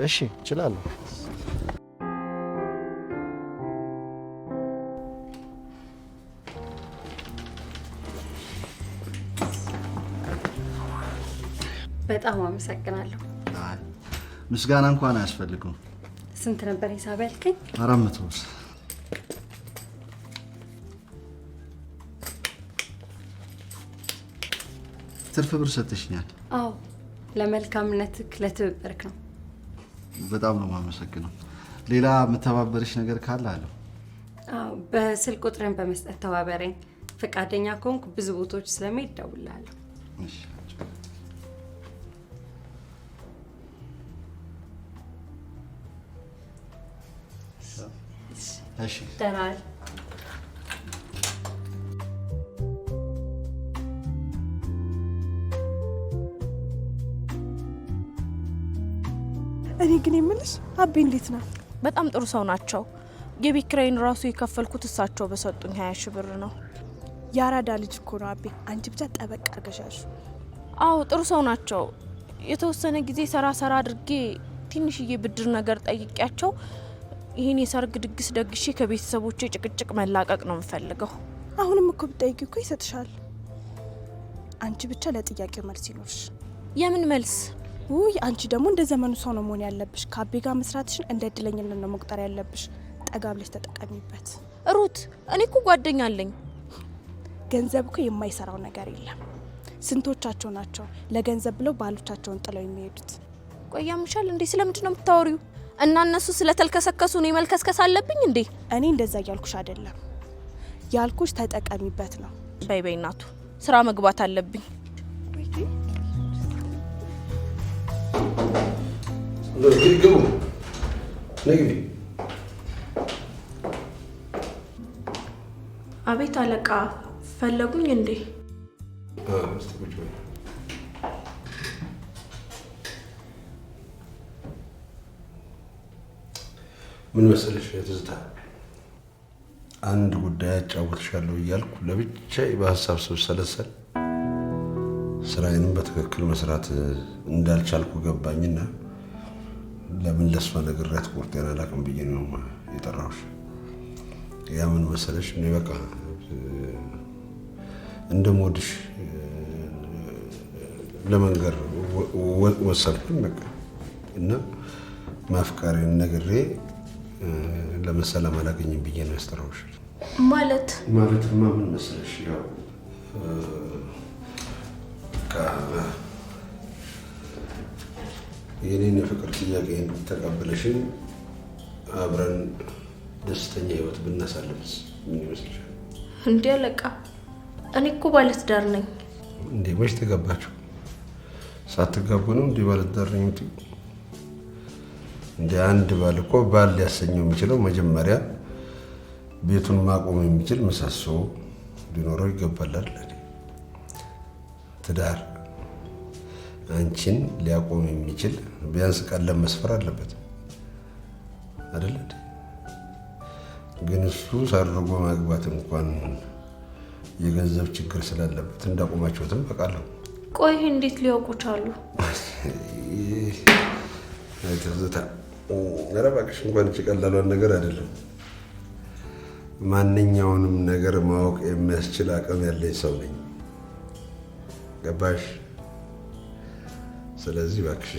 S2: እሺ እችላለሁ።
S11: በጣም አመሰግናለሁ።
S2: ምስጋና እንኳን አያስፈልግም።
S11: ስንት ነበር ሂሳብ ያልከኝ?
S2: 400 ብር። ትርፍ ብር ሰጥሽኛል።
S11: አዎ ለመልካምነትክ ለትብብርክ ነው።
S2: በጣም ነው የማመሰግነው። ሌላ የምተባበርሽ ነገር ካለ አለው?
S11: አዎ በስልክ ቁጥርን በመስጠት ተባበረኝ። ፈቃደኛ ከሆንኩ ብዙ ቦታዎች ስለሚሄድ እደውልልሃለሁ።
S2: እሺ እሺ
S11: ደህና
S4: እኔ ግን የምልሽ አቤ እንዴት ነው?
S1: በጣም ጥሩ ሰው ናቸው። የቤት ኪራይን ራሱ የከፈልኩት እሳቸው በሰጡኝ 20 ሺህ ብር ነው።
S4: ያራዳ ልጅ እኮ ነው አቤ። አንቺ ብቻ ጠበቅ አድርገሻሽ።
S1: አዎ ጥሩ ሰው ናቸው። የተወሰነ ጊዜ ሰራ አድርጌ ትንሽዬ ብድር ነገር ጠይቂያቸው ይሄን የሰርግ ድግስ ደግሼ ከቤተሰቦቼ ጭቅጭቅ መላቀቅ ነው የምፈልገው።
S4: አሁንም እኮ ብትጠይቂ እኮ ይሰጥሻል። አንቺ ብቻ ለጥያቄው መልስ ይኖርሽ።
S1: የምን መልስ?
S4: ውይ አንቺ ደግሞ እንደ ዘመኑ ሰው ነው መሆን ያለብሽ። ከአቤ ጋር መስራትሽን እንደ እድለኝነት ነው መቁጠር ያለብሽ። ጠጋ ብለሽ ተጠቀሚበት።
S1: ሩት እኔ እኮ ጓደኛ አለኝ።
S4: ገንዘብ እኮ የማይሰራው ነገር የለም። ስንቶቻቸው ናቸው ለገንዘብ ብለው ባሎቻቸውን ጥለው የሚሄዱት?
S1: ቆይ ያምሻል እንዴ? ስለምንድን ነው የምታወሪው? እና እነሱ ስለተልከሰከሱ ነው መልከስከስ አለብኝ እንዴ?
S4: እኔ እንደዛ እያልኩሽ አይደለም። ያልኩሽ ተጠቀሚበት ነው።
S1: በይ በይ እናቱ ስራ መግባት አለብኝ።
S5: ግቡ ነግቢ።
S1: አቤት አለቃ፣ ፈለጉኝ እንዴ?
S5: ምን መሰለሽ ትዝታ፣ አንድ ጉዳይ አጫውትሻለሁ እያልኩ ለብቻዬ በሀሳብ ስብሰለሰል ስራዬንም በትክክል መስራት እንዳልቻልኩ ገባኝና ለምን ለሷ ነግሬያት ቁርጤን አላውቅም ብዬ ነው የጠራሁሽ። ያ ምን መሰለሽ፣ እኔ በቃ እንደምወድሽ ለመንገር ወሰንኩኝ በቃ እና ማፍቀሬን ነግሬ ለምን ሰላም አላገኝም ብዬ ነው ያስጠራሁሽ። ማለትማ ምን መሰለሽ፣ ያው የኔን የፍቅር ጥያቄ ተቀበለሽን አብረን ደስተኛ ህይወት ብናሳልፍስ ምን ይመስልሻል?
S1: እንዴ አለቃ፣ እኔ እኮ ባለትዳር ነኝ።
S5: እንዴ መች ተጋባችሁ? ሳትጋቡ ነው እንዴ ባለትዳር ነኝ የምትይው? እንደ አንድ ባል እኮ ባል ሊያሰኘው የሚችለው መጀመሪያ ቤቱን ማቆም የሚችል ምሰሶ ሊኖረው ይገባል አይደል? ትዳር አንቺን ሊያቆም የሚችል ቢያንስ ቀለም መስፈር አለበት አይደል? ግን እሱ ሰርጎ ማግባት እንኳን የገንዘብ ችግር ስላለበት እንዳቆማችሁትም በቃለሁ።
S1: ቆይ እንዴት ሊያውቁ ቻሉ?
S5: ትዝታ፣ ኧረ እባክሽ እንኳን እቺ ቀላሏን ነገር አይደለም። ማንኛውንም ነገር ማወቅ የሚያስችል አቅም ያለኝ ሰው ነኝ። ገባሽ? ስለዚህ እባክሽ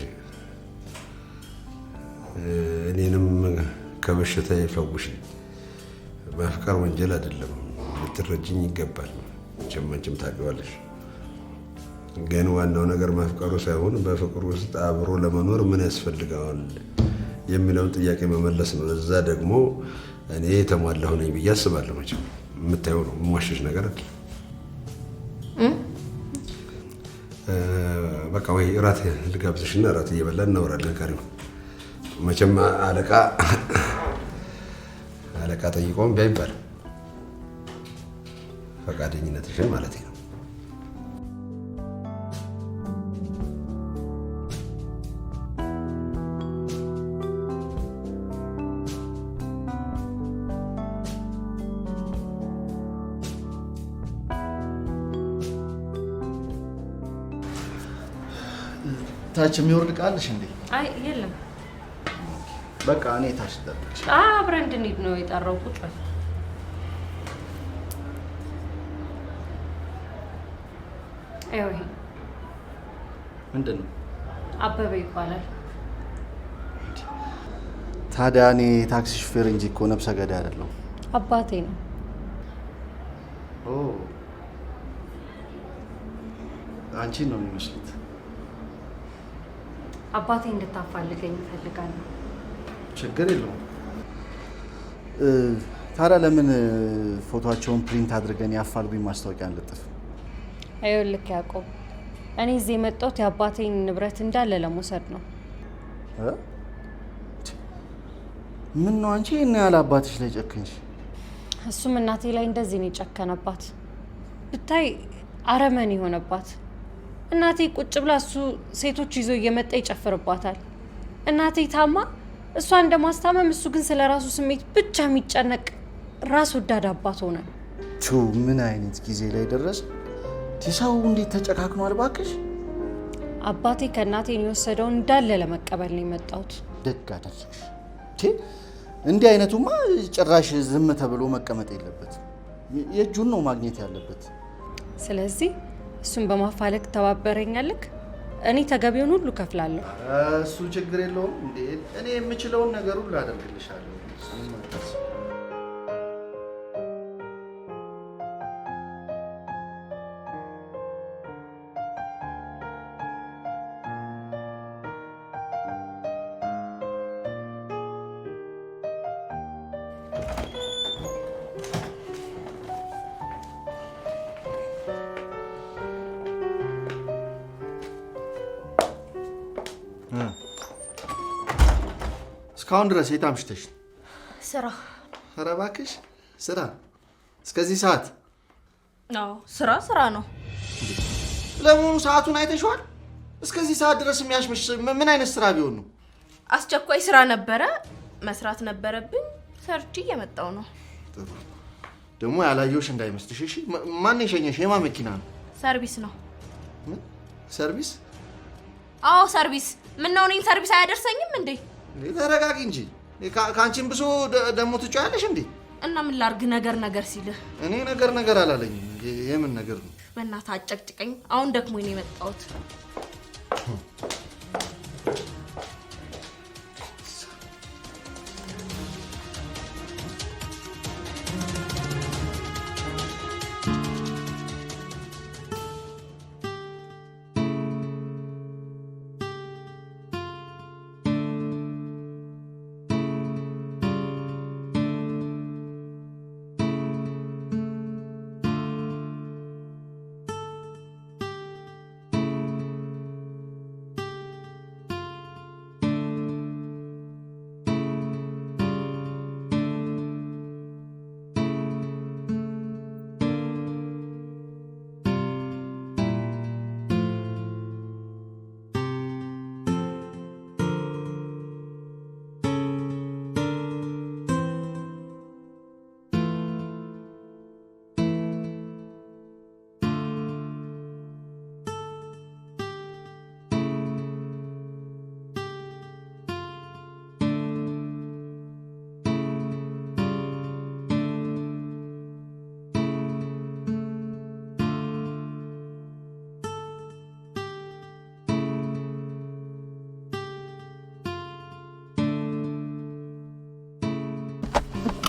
S5: እኔንም ከበሽታ ይፈውሽኝ። ማፍቀር ወንጀል አይደለም፣ ልትረጅኝ ይገባል። አንቺም ታውቂዋለሽ። ግን ዋናው ነገር ማፍቀሩ ሳይሆን በፍቅሩ ውስጥ አብሮ ለመኖር ምን ያስፈልገዋል የሚለውን ጥያቄ መመለስ ነው። ለዛ ደግሞ እኔ የተሟላሁ ነኝ ብዬ አስባለሁ። መቼም የምታየው ነው፣ የምዋሸሽ ነገር አለ። በቃ ወይ እራት ልጋብዝሽና እራት እየበላን እናወራለን። ካሪው መቼም አለቃ ጠይቆም ቢያይባል ፈቃደኝነትሽን ማለት ነው።
S2: ታች የሚወርድ ቃልሽ እንዴ?
S11: አይ የለም።
S2: በቃ እኔ ታች ልጠብቅሽ።
S11: አብረን እንድንሄድ ነው የጠራው። ቁጭ በል። ይሄ
S2: ምንድን ነው?
S11: አበበ ይባላል።
S2: ታዲያ እኔ ታክሲ ሹፌር እንጂ እኮ ነብሰ ገዳይ አይደለሁም።
S11: አባቴ ነው።
S2: አንቺን ነው የሚመስሉት።
S11: አባቴ እንድታፋልገኝ እፈልጋለሁ።
S2: ችግር የለውም። ታዲያ ለምን ፎቶቸውን ፕሪንት አድርገን ያፋልጉኝ ማስታወቂያ አንለጥፍ?
S11: ይኸውልህ ያዕቆብ፣ እኔ እዚህ የመጣሁት የአባቴን ንብረት እንዳለ ለመውሰድ ነው።
S2: ምን ነው አንቺ እና ያለ አባትሽ ላይ ጨከንሽ?
S11: እሱም እናቴ ላይ እንደዚህ ነው የጨከነባት። ብታይ አረመኔ የሆነባት። እናቴ ቁጭ ብላ እሱ ሴቶች ይዞ እየመጣ ይጨፍርባታል። እናቴ ታማ እሷ እንደማስታመም፣ እሱ ግን ስለ ራሱ ስሜት ብቻ የሚጨነቅ ራስ ወዳድ አባት ሆነ።
S2: ምን አይነት ጊዜ ላይ ደረስ? ሰው እንዴት ተጨካክኗል ባክሽ።
S11: አባቴ ከእናቴን የወሰደውን እንዳለ ለመቀበል ነው የመጣሁት።
S2: ደግ አደረግሽ። እንዲህ አይነቱማ ጭራሽ ዝም ተብሎ መቀመጥ የለበትም። የእጁን ነው ማግኘት ያለበት።
S11: ስለዚህ እሱን በማፋለግ ተባበረኛለክ። እኔ ተገቢውን ሁሉ ከፍላለሁ።
S2: እሱ ችግር የለውም። እንዴ እኔ የምችለውን ነገር ሁሉ አደርግልሻለሁ። እስካሁን ድረስ የት አምሽተሽ?
S6: ስራ።
S2: ኧረ እባክሽ ስራ? እስከዚህ ሰዓት?
S6: አዎ ስራ ነው።
S2: ለመሆኑ ሰዓቱን አይተሽዋል? እስከዚህ ሰዓት ድረስ የሚያሽምሽ ምን አይነት ስራ ቢሆን ነው?
S6: አስቸኳይ ስራ ነበረ፣ መስራት ነበረብኝ። ሰርቼ እየመጣሁ ነው።
S2: ጥሩ። ደግሞ ያላየሁሽ እንዳይመስልሽ እሺ? ማን የሸኘሽ? የማን መኪና ነው?
S6: ሰርቪስ ነው።
S2: ምን ሰርቪስ?
S6: አዎ ሰርቪስ። ምን ነው እኔን ሰርቪስ አያደርሰኝም እንዴ?
S2: ተረጋጊ እንጂ። ከአንቺም ብሶ ደግሞ ትጫያለሽ እንዴ?
S6: እና ምን ላርግ? ነገር ሲልህ
S2: እኔ ነገር አላለኝም። የምን ነገር ነው?
S6: በእናትህ አጨቅጭቀኝ። አሁን ደክሞኝ ነው የመጣሁት።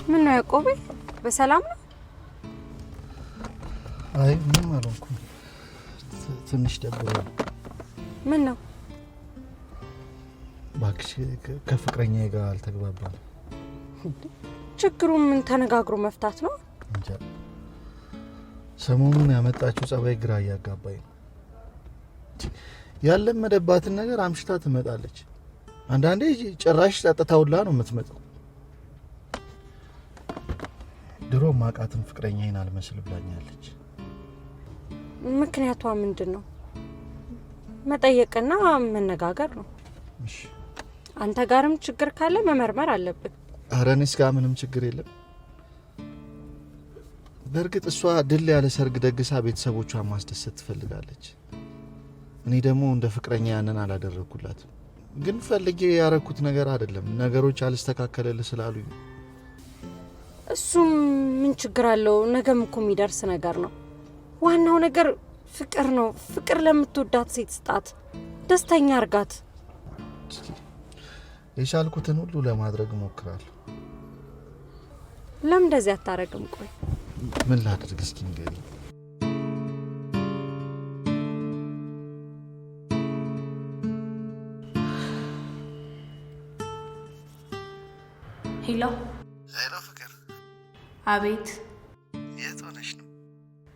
S11: ምን ነው ያዕቆብ? በሰላም ነው?
S2: አይ ምንም አልሆንኩም። ትንሽ ደብሮኝ።
S11: ምን ነው?
S2: እባክሽ ከፍቅረኛዬ ጋር አልተግባባም።
S11: ችግሩ ምን ተነጋግሮ መፍታት ነው?
S2: እንጃ ሰሞኑን ያመጣችው ጸባይ ግራ እያጋባኝ ነው። ያለመደባትን ነገር አምሽታ ትመጣለች። አንዳንዴ ጭራሽ ጠጥታውላ ነው የምትመጣው። ድሮ ማቃትን ፍቅረኛዬን አልመስል ብላኛለች።
S11: ምክንያቷ ምንድን ነው? መጠየቅና መነጋገር ነው።
S2: እሺ
S11: አንተ ጋርም ችግር ካለ መመርመር አለብን።
S2: ኧረ እኔስ ጋር ምንም ችግር የለም። በእርግጥ እሷ ድል ያለ ሰርግ ደግሳ ቤተሰቦቿን ማስደሰት ትፈልጋለች። እኔ ደግሞ እንደ ፍቅረኛ ያንን አላደረኩላትም። ግን ፈልጌ ያረኩት ነገር አይደለም። ነገሮች አልስተካከለልህ ስላሉኝ።
S11: እሱም ምን ችግር አለው? ነገም እኮ የሚደርስ ነገር ነው። ዋናው ነገር ፍቅር ነው። ፍቅር ለምትወዳት ሴት ስጣት፣ ደስተኛ አርጋት።
S2: የቻልኩትን ሁሉ ለማድረግ እሞክራለሁ።
S11: ለምን እንደዚህ አታረግም? ቆይ
S2: ምን ላድርግ እስኪ ንገሪኝ።
S6: ሄሎ
S2: ሄሎ ፍቅር።
S6: አቤት።
S2: የት ሆነሽ ነው?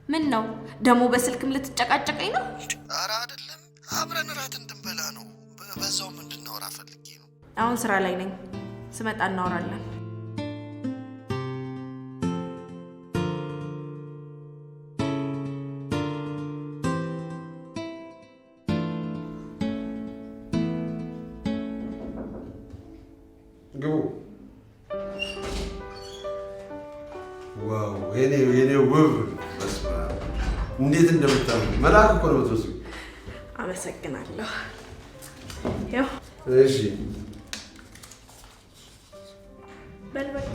S6: ምን ነው ደግሞ በስልክም ልትጨቃጨቀኝ ነው?
S2: ኧረ አይደለም፣ አብረን እራት እንድንበላ ነው። በዛውም እንድናወራ ፈልጌ ነው።
S6: አሁን ስራ ላይ ነኝ፣ ስመጣ እናወራለን።
S5: ግቡ። ዋው የኔ ውብ በስመ አብ እንዴት እንደምታምሩ መልአክ እኮ ነው የምትመስሉ።
S6: አመሰግናለሁ። ያው
S5: እሺ
S6: በል በቃ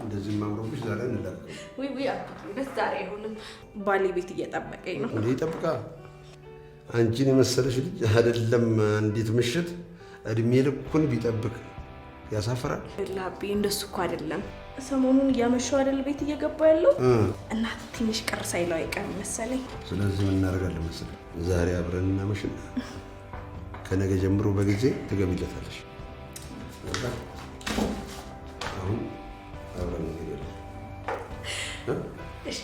S5: እንደዚህ ማምሮብሽ ዛሬ እንላለን።
S6: ወይ አትኩሪ፣ ዛሬ አይሆንም። ባሌ ቤት እየጠበቀኝ ነው።
S5: እንዴ ይጠብቃ። አንቺን የመሰለሽ ልጅ አይደለም አንዲት ምሽት እድሜ ልኩን ቢጠብቅ ያሳፍራል።
S6: ላቢ እንደሱ እኮ አይደለም። ሰሞኑን እያመሸው አይደል ቤት እየገባ ያለው እና ትንሽ ቅር ሳይለው አይቀርም መሰለኝ።
S5: ስለዚህ ምን እናደርጋለን መሰለኝ? ዛሬ አብረን እናመሽና ከነገ ጀምሮ በጊዜ ትገቢለታለሽ። አሁን አብረን እንሄዳለን።
S6: እሺ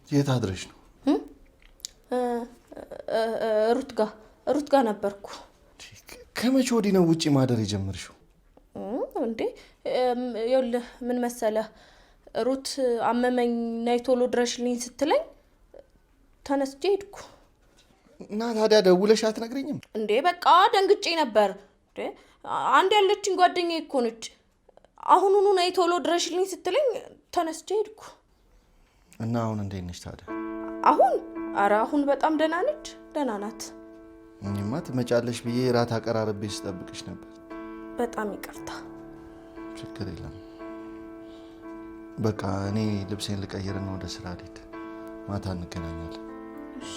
S2: የት አድረሽ ነው?
S6: ሩት ጋር ነበርኩ።
S2: ከመቼ ወዲህ ነው ውጪ ማደር የጀመርሽው?
S6: እንዴ ይኸውልህ ምን መሰለህ ሩት አመመኝ ነይ ቶሎ ድረሽልኝ ስትለኝ ተነስቼ ሄድኩ።
S2: እና ታዲያ ደውለሽ አትነግሪኝም
S6: እንዴ? በቃ ደንግጬ ነበር። እንዴ አንድ ያለችኝ ጓደኛዬ እኮ ነች። አሁኑኑ ነይ ቶሎ ድረሽልኝ ስትለኝ ተነስቼ ሄድኩ።
S2: እና አሁን እንዴት ነሽ ታዲያ?
S6: አሁን በጣም ደህና ነች፣ ደህና ናት።
S2: እኔማ ትመጫለሽ ብዬ ራት አቀራርቤ ስጠብቅሽ ነበር።
S6: በጣም ይቅርታ።
S2: ችግር የለም። በቃ እኔ ልብሴን ልቀይርና ወደ ስራ ልሄድ። ማታ እንገናኛለን።
S6: እሺ።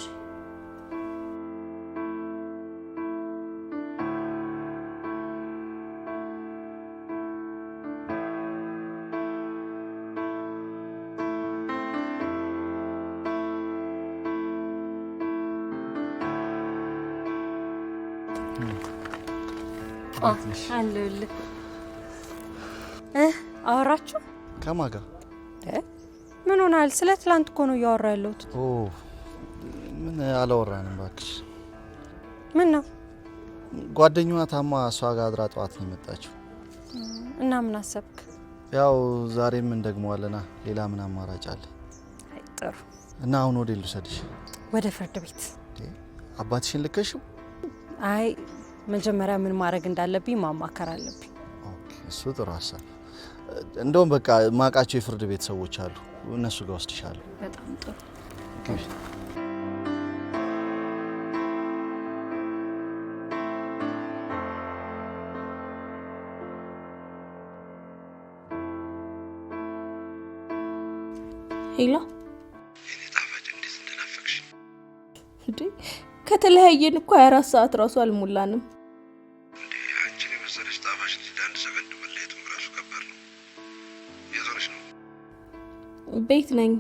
S11: አለሁልህ። አወራችሁ?
S2: ከማን ጋር?
S11: ምን ሆናል? ስለ ትላንት እኮ ነው እያወራ ያለሁት።
S2: ምን አላወራንም እባክሽ።
S11: ምን ነው?
S2: ጓደኛዋ ታማ እሷ ጋር አድራ ጠዋት ነው የመጣችው።
S11: እና ምን አሰብክ?
S2: ያው ዛሬም እንደግመዋለና ሌላ ምን አማራጭ አለ?
S11: አይ ጥሩ።
S2: እና አሁን ወዴት ልውሰድሽ?
S11: ወደ ፍርድ ቤት።
S2: አባትሽን ልከሽው?
S11: አይ መጀመሪያ ምን ማድረግ እንዳለብኝ ማማከር አለብኝ።
S2: ኦኬ፣ እሱ ጥሩ ሀሳብ። እንደውም በቃ ማቃቸው የፍርድ ቤት ሰዎች አሉ፣ እነሱ ጋር ወስድሻለሁ።
S11: በጣም ጥሩ።
S6: ሄሎ፣ እንዴ ከተለያየን እኮ 24 ሰዓት ራሱ አልሞላንም።
S5: እንዴ አንቺን የመሰለሽ ጣፋጭ ልጅ ለአንድ ሰከንድ መለየቱም ራሱ ከባድ ነው። የት ሆነሽ ነው?
S6: ቤት ነኝ።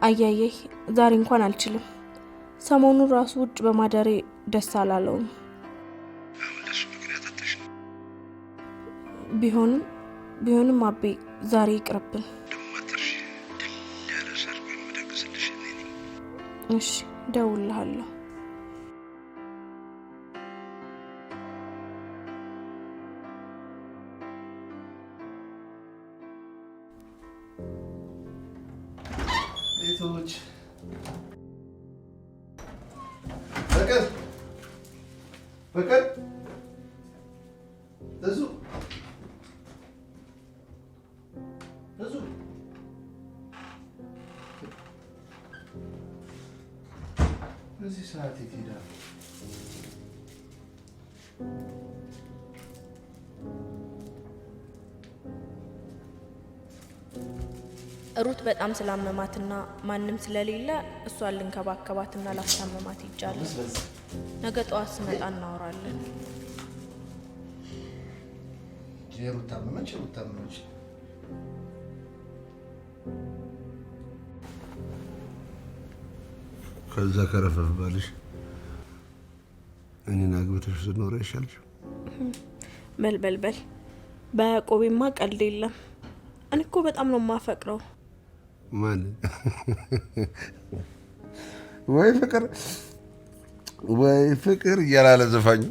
S6: አያየህ ዛሬ እንኳን አልችልም። ሰሞኑን ራሱ ውጭ በማደሬ ደስ አላለውም።
S5: ለሱ ምክንያት አጥተሽ ነው?
S6: ቢሆንም አቤ ዛሬ ይቅርብን። እሺ ደውልልሃለሁ።
S2: ቤቶች በቀል እዙ በዚህ ሰዓት የት ሄዳለሁ?
S6: ሩት በጣም ስላመማትና ማንም ስለሌለ እሷን ልንከባከባትና ላስታመማት ይጃለሁ። ነገ ጠዋት ስመጣ እናወራለን።
S2: ሩት ታመመች።
S5: ከዛ ከረፈፍ ባልሽ እኔን አግብተሽ ስትኖር ይሻልሽ።
S6: በል በያዕቆቤማ ቀልድ የለም። እኔ እኮ በጣም ነው የማፈቅረው።
S5: ማን ወይ ፍቅር እያላለ ዘፋኙ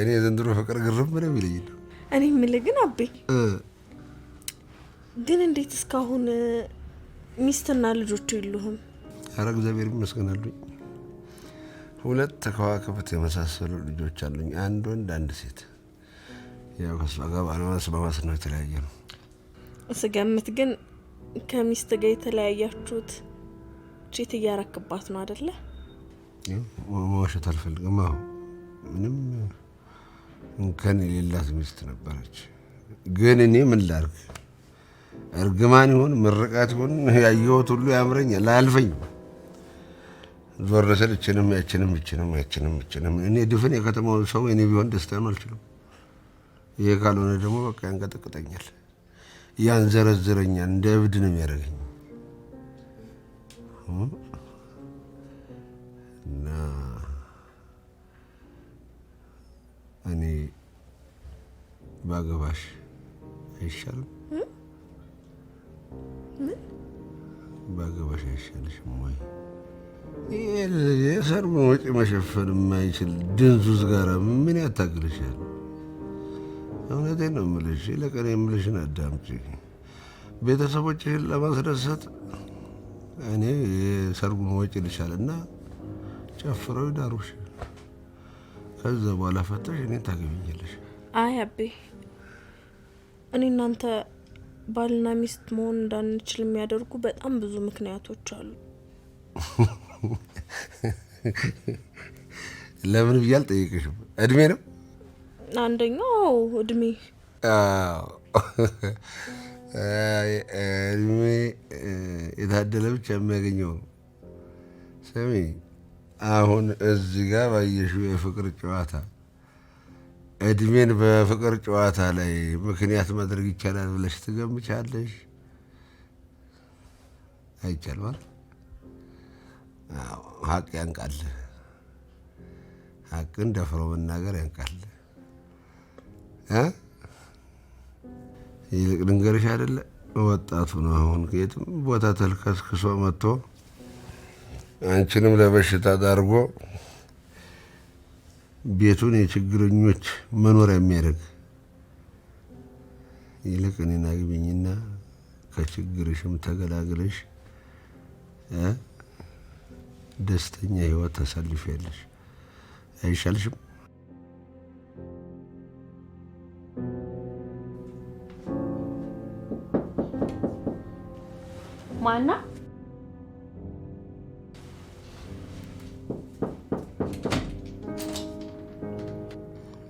S5: እኔ ዘንድሮ ፍቅር ግርም ነው የሚለኝ።
S6: እኔ የምልህ ግን አቤ ግን እንዴት እስካሁን ሚስትና ልጆች የሉህም?
S5: ኧረ እግዚአብሔር ይመስገን አሉኝ። 2 ተከዋክብት የመሳሰሉ ልጆች አሉኝ፣ አንድ ወንድ አንድ ሴት። ያው ከሷ ጋር ባለመስማማት ነው የተለያየ ነው።
S6: ስገምት ግን ከሚስት ጋር የተለያያችሁት ቼት እያረክባት ነው አይደለ?
S5: መዋሸት አልፈልግም። አዎ ምንም እንከን የሌላት ሚስት ነበረች። ግን እኔ ምን ላድርግ? እርግማን ይሁን ምርቃት ይሁን ያየሁት ሁሉ ያምረኛል፣ አያልፈኝ። ዞር ስል እችንም እኔ ድፍን የከተማው ሰው እኔ ቢሆን ደስታ ነው አልችልም። ይሄ ካልሆነ ደግሞ በቃ ያንቀጠቅጠኛል፣ ያንዘረዝረኛል፣ እንደ እብድ ነው የሚያደርገኝ። እና እኔ ባገባሽ አይሻልም?
S6: ምን
S5: ባገባሽ አይሻልሽም ወይ? የሰርጉን ወጪ መሸፈን የማይችል ድንዙዝ ጋር ምን ያታግልሻል? እውነቴን ነው የምልሽ። ለቀን የምልሽን አዳምጪ። ቤተሰቦችሽን ለማስደሰት እኔ የሰርጉን ወጪ ልሻልና ጨፍረው ይዳሩሽ። ከዛ በኋላ ፈተሽ እኔን ታገቢኛለሽ።
S6: አይ አቤ፣ እኔ እናንተ ባልና ሚስት መሆን እንዳንችል የሚያደርጉ በጣም ብዙ ምክንያቶች አሉ።
S5: ለምን ብዬ አልጠየቅሽም? እድሜ ነው
S6: አንደኛው። እድሜ
S5: እድሜ የታደለ ብቻ የሚያገኘው ነው። ስሚ፣ አሁን እዚህ ጋር ባየሽው የፍቅር ጨዋታ እድሜን በፍቅር ጨዋታ ላይ ምክንያት ማድረግ ይቻላል ብለሽ ትገምቻለሽ? አይቻል ማለት ሀቅ ያንቃል። ሀቅን ደፍሮ መናገር ያንቃል። ይልቅ ልንገርሽ አይደለ፣ ወጣቱ ነው አሁን ከየትም ቦታ ተልከስክሶ መጥቶ አንቺንም ለበሽታ ዳርጎ ቤቱን የችግረኞች መኖሪያ የሚያደርግ። ይልቅ እኔን አግቢኝና ከችግርሽም ተገላግለሽ ደስተኛ ህይወት ታሳልፊያለሽ። አይሻልሽም?
S11: ማና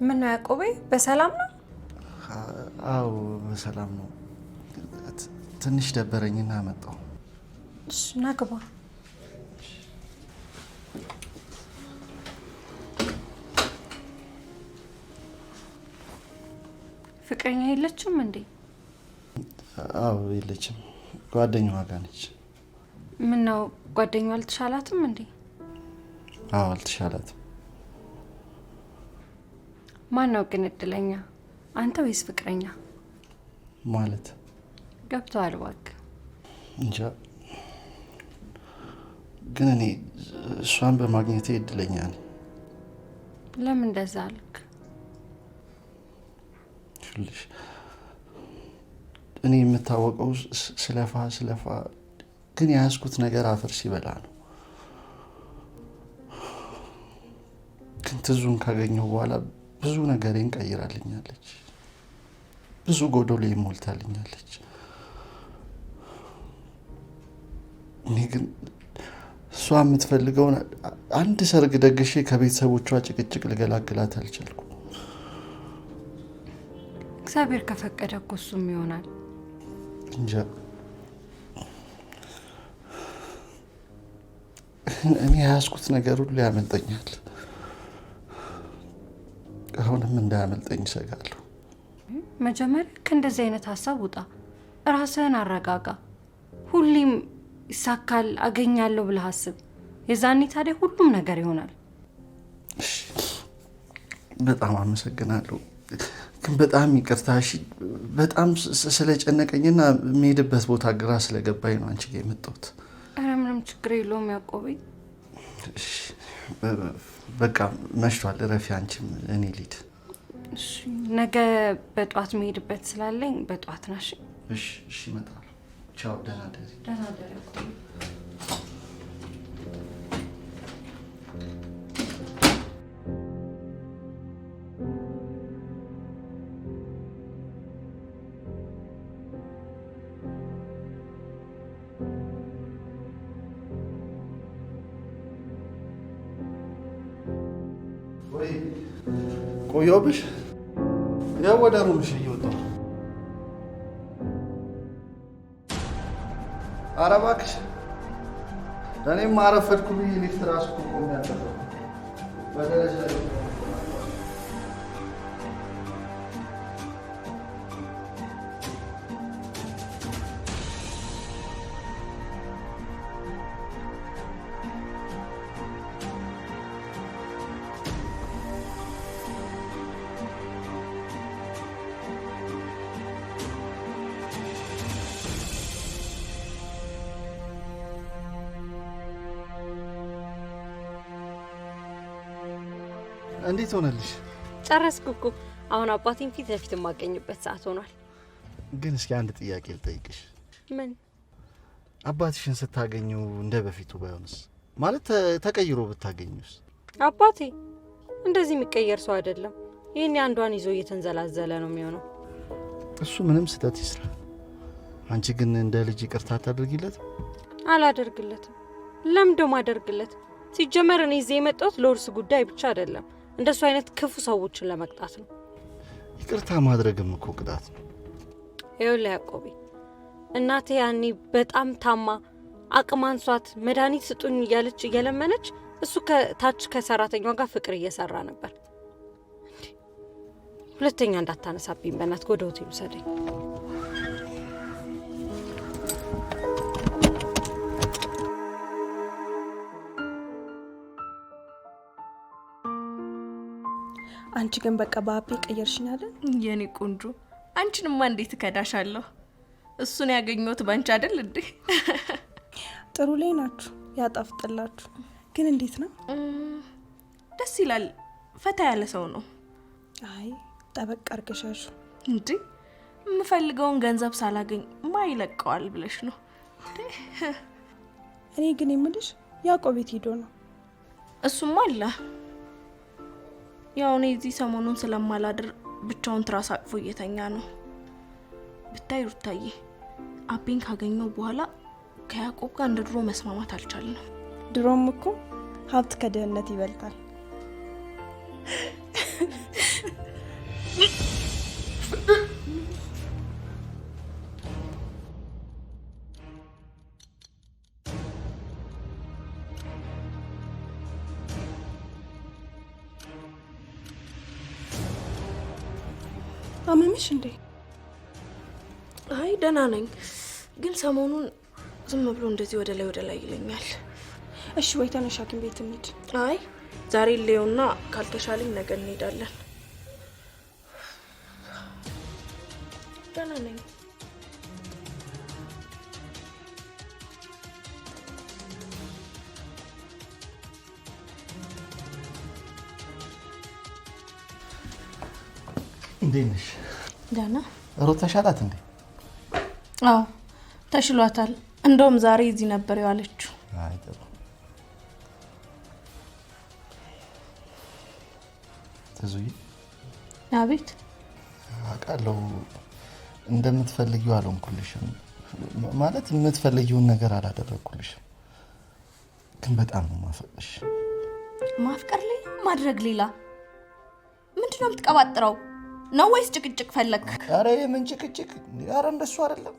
S11: ምን ነው ያዕቆቤ፣ በሰላም ነው?
S2: አዎ በሰላም ነው። ትንሽ ደበረኝና መጣሁ።
S11: እሺ ና ግባ። ፍቅረኛ የለችም እንዴ?
S2: አዎ የለችም፣ ጓደኛዋ ጋር ነች።
S11: ምን ነው ጓደኛዋ አልተሻላትም እንዴ?
S2: አዎ አልተሻላትም።
S11: ማን ነው ግን እድለኛ፣ አንተ ወይስ ፍቅረኛ?
S2: ማለት
S11: ገብቶሃል? እባክህ
S2: እንጃ፣ ግን እኔ እሷን በማግኘቴ እድለኛ ነኝ።
S11: ለምን እንደዛ አልክ?
S2: ይኸውልሽ እኔ የምታወቀው ስለፋ ግን የያዝኩት ነገር አፈር ሲበላ ነው። ግን ትዙን ካገኘሁ በኋላ ብዙ ነገሬን ቀይራልኛለች። ብዙ ጎዶሎ ሞልታልኛለች። እኔ ግን እሷ የምትፈልገውን አንድ ሰርግ ደግሼ ከቤተሰቦቿ ጭቅጭቅ ልገላግላት አልቻልኩም።
S11: እግዚአብሔር ከፈቀደ እኮ እሱም ይሆናል።
S2: እንጃ፣ እኔ የያዝኩት ነገር ሁሉ ያመልጠኛል። አሁንም እንዳያመልጠኝ እሰጋለሁ።
S11: መጀመሪያ ከእንደዚህ አይነት ሀሳብ ውጣ፣ ራስህን አረጋጋ። ሁሌም ይሳካል አገኛለሁ ብለህ አስብ። የዛኔ ታዲያ ሁሉም ነገር ይሆናል።
S2: በጣም አመሰግናለሁ። ግን በጣም ይቅርታ። እሺ፣ በጣም ስለጨነቀኝና የምሄድበት ቦታ ግራ ስለገባኝ ነው አንቺ ጋር የመጣሁት።
S11: ኧረ ምንም ችግር የለውም ያዕቆቤ።
S2: በቃ መሽቷል፣ እረፊ አንቺም፣ እኔ ልሂድ።
S11: እሺ፣ ነገ በጧት መሄድበት ስላለኝ በጧት ናሽ።
S2: እሺ፣ እመጣለሁ። ቻው፣ ደህና ደሪ።
S11: ደህና ደሪ ያዕቆቤ።
S2: ቆየሁብሽ። ያው ወደ ሩምሽ እየወጣሁ። ኧረ እባክሽ፣ እኔም አረፈድኩ ብዬ ሊፍት እራሱ እኮ ቆሜያለሁ በደረጃ ላይ። እንዴት ሆነልሽ?
S11: ጨረስኩ እኮ። አሁን አባቴን ፊት ለፊት የማገኝበት ሰዓት ሆኗል።
S2: ግን እስኪ አንድ ጥያቄ ልጠይቅሽ።
S11: ምን?
S2: አባትሽን ስታገኙ እንደ በፊቱ ባይሆንስ? ማለት ተቀይሮ ብታገኙስ?
S11: አባቴ እንደዚህ የሚቀየር ሰው አይደለም። ይሄን አንዷን ይዞ እየተንዘላዘለ ነው የሚሆነው።
S2: እሱ ምንም ስህተት ይስራ፣ አንቺ ግን እንደ ልጅ ይቅርታ ታደርጊለት?
S11: አላደርግለትም። ለምዶ ማደርግለት? ሲጀመር እኔ እዚህ የመጣሁት ለውርስ ጉዳይ ብቻ አይደለም፣ እንደሱ አይነት ክፉ ሰዎችን ለመቅጣት ነው።
S2: ይቅርታ ማድረግም እኮ ቅጣት ነው።
S11: ይኸውልህ ያዕቆቤ፣ እናቴ ያኔ በጣም ታማ አቅም አንሷት መድኃኒት ስጡኝ እያለች እየለመነች እሱ ከታች ከሰራተኛዋ ጋር ፍቅር እየሰራ ነበር። ሁለተኛ እንዳታነሳብኝ በእናትህ፣ ወደ ሆቴሉ ሰደኝ።
S4: አንቺ ግን በቃ በአቤ ቀየርሽኝ አይደል?
S6: የኔ ቆንጆ፣ አንቺንማ እንዴት እከዳሻለሁ? እሱን ያገኘሁት ባንቺ አይደል እንዴ?
S4: ጥሩ ላይ ናችሁ፣ ያጣፍጥላችሁ። ግን እንዴት ነው?
S6: ደስ ይላል። ፈታ ያለ ሰው ነው።
S4: አይ ጠበቅ አርገሻሹ
S6: እንዴ? የምፈልገውን ገንዘብ ሳላገኝ ማ ይለቀዋል ብለሽ ነው?
S4: እኔ ግን የምልሽ ያዕቆብ ቤት ሄዶ ነው?
S6: እሱማ አለ። ያው እኔ እዚህ ሰሞኑን ስለማላድር ብቻውን ትራስ አቅፎ እየተኛ ነው። ብታይ ሩታዬ፣ አቤን ካገኘው በኋላ ከያዕቆብ ጋር እንደ ድሮ መስማማት አልቻልንም።
S4: ድሮም እኮ ሀብት ከድህነት ይበልጣል። አመመሽ እንዴ?
S6: አይ ደህና ነኝ፣ ግን ሰሞኑን ዝም ብሎ እንደዚህ ወደ ላይ ይለኛል።
S4: እሺ ወይ ተነሽ ሐኪም ቤት እንሂድ።
S6: አይ ዛሬ ሌውና ካልተሻለኝ ነገ እንሄዳለን። ደህና ነኝ።
S2: እንዴት ነሽ?
S6: ደህና።
S2: ሩት ተሻላት እንዴ?
S6: አዎ ተሽሏታል። እንደውም ዛሬ እዚህ ነበር ያለችው።
S2: አይ ጥሩ። ተዙይ
S6: አቤት።
S2: አውቃለሁ እንደምትፈልጊው አልሆንኩልሽም፣ ማለት የምትፈልጊውን ነገር አላደረኩልሽም፣ ግን በጣም ነው ማፈቅርሽ።
S6: ማፍቀር ሌላ ማድረግ ሌላ። ምንድነው የምትቀባጥረው? ነው ወይስ ጭቅጭቅ ፈለክ?
S2: አረ የምን ጭቅጭቅ? አረ እንደሱ አይደለም።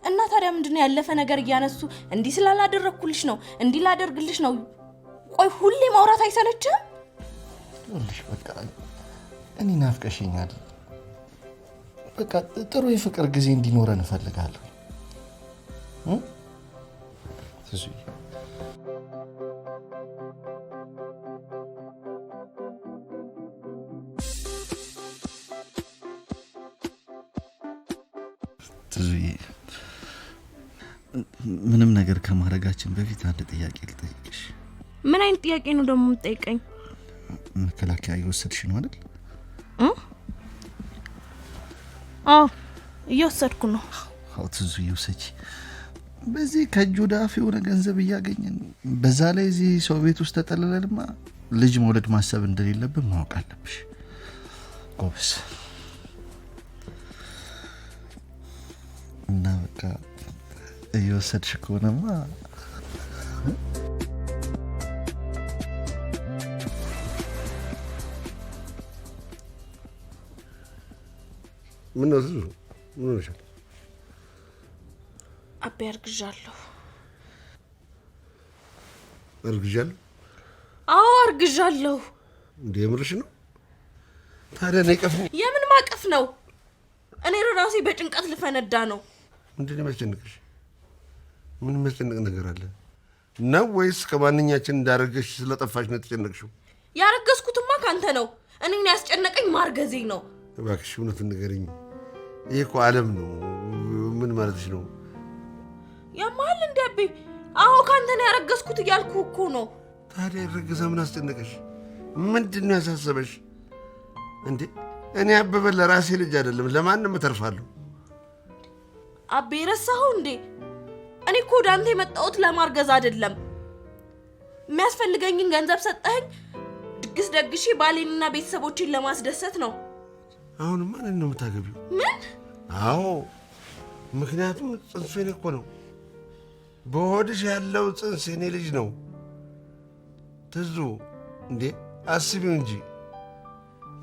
S6: እና ታዲያ ምንድነው ያለፈ ነገር እያነሱ እንዲህ ስላላደረኩልሽ ነው እንዲህ ላደርግልሽ ነው? ቆይ ሁሌ ማውራት አይሰለችም?
S2: ልሽ በቃ እኔ ናፍቀሽኛል። በቃ ጥሩ የፍቅር ጊዜ እንዲኖረን እፈልጋለሁ። ተዙይ ምንም ነገር ከማድረጋችን በፊት አንድ ጥያቄ ልጠይቅሽ።
S6: ምን አይነት ጥያቄ ነው ደግሞ የምትጠይቀኝ?
S2: መከላከያ እየወሰድሽ ነው አይደል?
S6: አዎ እየወሰድኩ ነው።
S2: አዎ ትዙዬ ውሰጂ። በዚህ ከእጅ ወደ አፍ የሆነ ገንዘብ እያገኘን በዛ ላይ እዚህ ሰው ቤት ውስጥ ተጠልለንማ ልጅ መውለድ ማሰብ እንደሌለብን ማወቅ አለብሽ። ጎበዝ። እና በቃ እየወሰድሽ ከሆነማ
S5: ምን ነው ትዙ? ምን ሆነሻል?
S6: አቤ አርግዣለሁ።
S5: አርግዣለሁ?
S6: አዎ አርግዣለሁ።
S5: እንዴ የምርሽ ነው? ታዲያ ነይ ቀፍ።
S6: የምን ማቀፍ ነው? እኔ ራሴ በጭንቀት ልፈነዳ ነው።
S5: ምንድነው የሚያስጨንቅሽ? ምን የሚያስጨንቅ ነገር አለ ነው? ወይስ ከማንኛችን እንዳረገሽ ስለጠፋሽ ነው የተጨነቅሽው?
S6: ያረገዝኩትማ ካንተ ነው። እኔን ያስጨነቀኝ ማርገዜ ነው።
S5: እባክሽ እውነቱን ንገሪኝ። ይሄ እኮ ዓለም ነው። ምን ማለትሽ ነው?
S6: ያማል እንዴ አቤ? አዎ ካንተ ነው ያረገዝኩት እያልኩ እኮ ነው።
S5: ታዲያ ያረገዛ ምን አስጨነቀሽ? ምንድን ነው ያሳሰበሽ እንዴ? እኔ አበበ ለራሴ ልጅ አይደለም ለማንም እተርፋለሁ።
S6: አቤ ረሳኸው እንዴ? እኔ እኮ ወደ አንተ የመጣሁት ለማርገዝ አይደለም። የሚያስፈልገኝን ገንዘብ ሰጠኸኝ፣ ድግስ ደግሼ ባሌንና ቤተሰቦቼን ለማስደሰት ነው።
S5: አሁን ማንን ነው የምታገቢው?
S6: ምን?
S5: አዎ ምክንያቱም ጽንሱ የኔ እኮ ነው። በሆድሽ ያለው ጽንስ የኔ ልጅ ነው። ትዙ እንዴ አስቢው እንጂ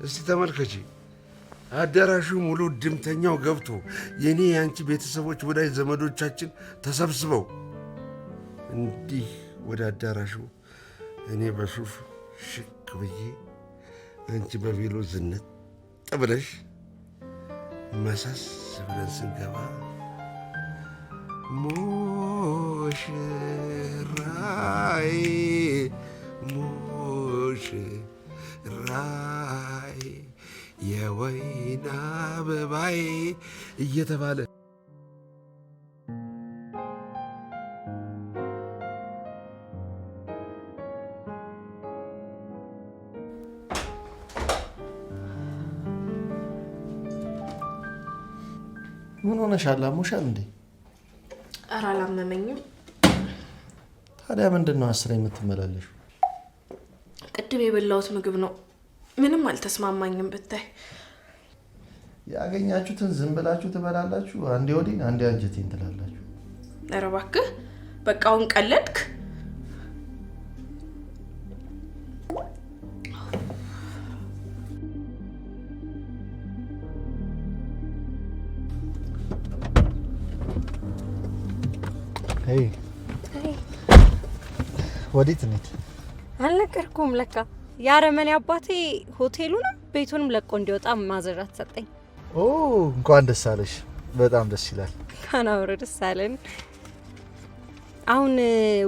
S5: እስቲ ተመልከቺ። አዳራሹ ሙሉ ድምተኛው ገብቶ የኔ ያንቺ ቤተሰቦች ወዳጅ ዘመዶቻችን ተሰብስበው እንዲህ ወደ አዳራሹ እኔ በሱፍ ሽክ ብዬ አንቺ በቬሎ ዝንጥ ብለሽ መሳስ ብለን ስንገባ ሙሽራዬ ሙሽራዬ የወይን አበባዬ እየተባለ
S2: ምን ሆነሻል? አሞሻል እንዴ?
S6: ኧረ አላመመኝም።
S2: ታዲያ ምንድን ነው አስሬ የምትመላለሹ?
S6: ቅድም የበላሁት ምግብ ነው። ምንም አልተስማማኝም ብታይ።
S2: ያገኛችሁትን ዝም ብላችሁ ትበላላችሁ። አንዴ ወዲን አንዴ አንጀቴን ትላላችሁ።
S6: ኧረ እባክህ በቃ አሁን ቀለድክ።
S2: ሄይ ወዴት ነህ?
S11: አልነገርኩም ለካ ያረመኔ አባቴ ሆቴሉንም ቤቱንም ለቆ እንዲወጣ ማዘዣት ሰጠኝ።
S2: ኦ እንኳን ደስ አለሽ። በጣም ደስ ይላል።
S11: ካናውረ ደስ አለን። አሁን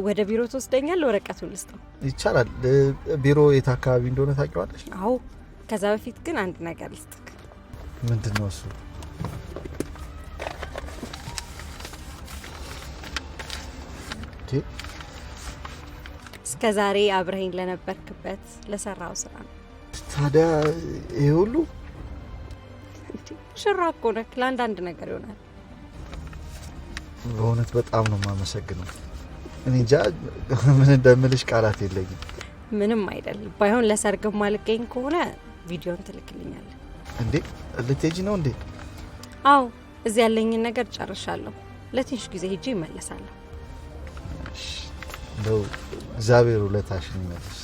S11: ወደ ቢሮ ተወስደኛል። ወረቀቱን ልስጠው?
S2: ይቻላል። ቢሮ የት አካባቢ እንደሆነ ታውቂዋለሽ?
S11: አዎ። ከዛ በፊት ግን አንድ ነገር ልስጥክ።
S2: ምንድነው እሱ?
S11: እስከ ዛሬ አብረኸኝ ለነበርክበት ለሰራው ስራ ነው።
S2: ታዲያ ይሄ ሁሉ
S11: ሽራ እኮ ነክ ለአንዳንድ ነገር ይሆናል።
S2: በእውነት በጣም ነው የማመሰግነው። እኔ እንጃ ምን እንደምልሽ ቃላት የለኝም።
S11: ምንም አይደል። ባይሆን ለሰርግ ማልገኝ ከሆነ ቪዲዮን ትልክልኛለህ።
S2: እንዴ ልትሄጂ ነው እንዴ?
S11: አዎ እዚህ ያለኝን ነገር ጨርሻለሁ። ለትንሽ ጊዜ ሄጄ እመለሳለሁ።
S2: ነው እግዚአብሔር ውለታሽን ይመልስ።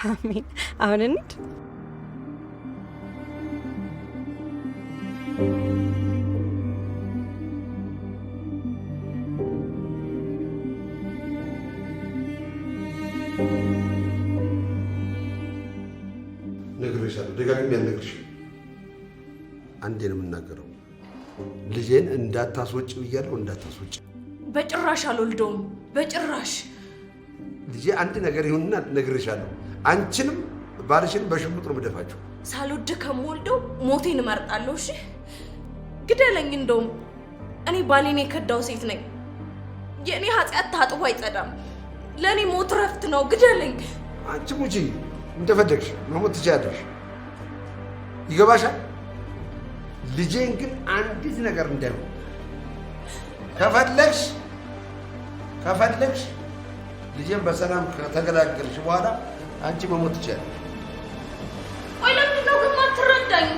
S11: አሜን። አሁን እንሂድ።
S5: ነግሬሻለሁ፣ ደጋግሜ አልነግርሽም። አንዴ ነው የምናገረው። ልጄን እንዳታስወጪ ብያለሁ፣ እንዳታስወጪ።
S6: በጭራሽ አልወልደውም፣ በጭራሽ።
S5: ልጄ አንድ ነገር ይሁንና ነግሬሻለሁ። አንቺንም ባልሽን በሽሙጥ ነው የምደፋቸው።
S6: ሳልወድ ከምወልደው ሞቴን እመርጣለሁ። እሺ ግደለኝ። እንደውም እኔ ባሌን የከዳው ሴት ነኝ። የእኔ ኃጢአት ታጥቦ አይጸዳም። ለእኔ ሞት ረፍት ነው። ግደለኝ።
S5: አንቺ ሙቺ፣ እንደፈለግሽ መሞት ትችያለሽ። ይገባሻል? ልጄን ግን አንዲት ነገር እንዳይሆን ከፈለግሽ ልጄን በሰላም ከተገላገልሽ በኋላ አንቺ መሞት ትችያለሽ።
S6: ቆይ ለምንድን ነው ግን ማትረዳኝ?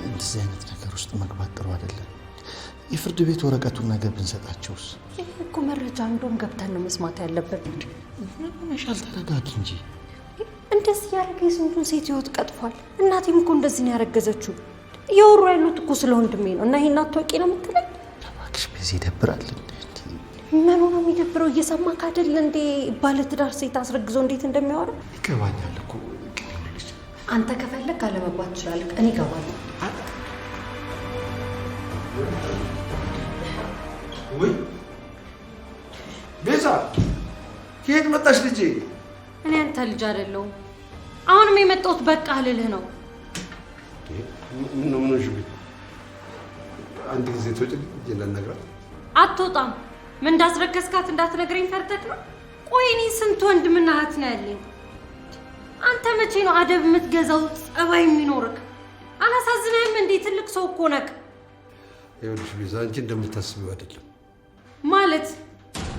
S2: እንደዚህ አይነት ነገር ውስጥ መግባት ጥሩ አይደለም። የፍርድ ቤት ወረቀቱን ነገር ብንሰጣቸውስ?
S11: ይህ እኮ መረጃ እንደውም ገብተን ነው መስማት ያለብን።
S2: መሻል ተረጋጊ እንጂ።
S11: እንደዚህ ያደረገ የስንቱን ሴት ህይወት ቀጥፏል። እናቴም እኮ እንደዚህ ነው ያረገዘችው። እያወሩ ያሉት እኮ ስለ ወንድሜ ነው። እና ይሄን አትወቂ ነው የምትለኝ?
S2: እባክሽ በዚህ ይደብራል።
S11: ምኑ ነው የሚደብረው? እየሰማክ አይደል እንዴ? ባለትዳር ሴት አስረግዞ እንዴት እንደሚያወራ
S2: ይገባኛል እኮ።
S11: አንተ ከፈለግ አለመግባት ትችላለህ። እኔ እገባለሁ።
S5: ወይ ቤዛ፣ ከየት መጣሽ ልጄ?
S11: እኔ አንተ ልጅ አይደለሁም። አሁንም የመጣሁት በቃ ልልህ ነው።
S5: ምን ነው አንድ ጊዜ ተወጭ ለነግራት
S11: አትወጣም። ምን እንዳስረከስካት እንዳትነግረኝ ፈርተክ ነው? ቆይ እኔ ስንት ወንድምና እህት ነው ያለኝ? አንተ መቼ ነው አደብ የምትገዛው? ጸባይ የሚኖርክ አላሳዝነህም እንዴ? ትልቅ ሰው እኮ ነህ።
S5: ይኸውልሽ ቤዛ፣ አንቺ እንደምታስቢው አይደለም።
S11: ማለት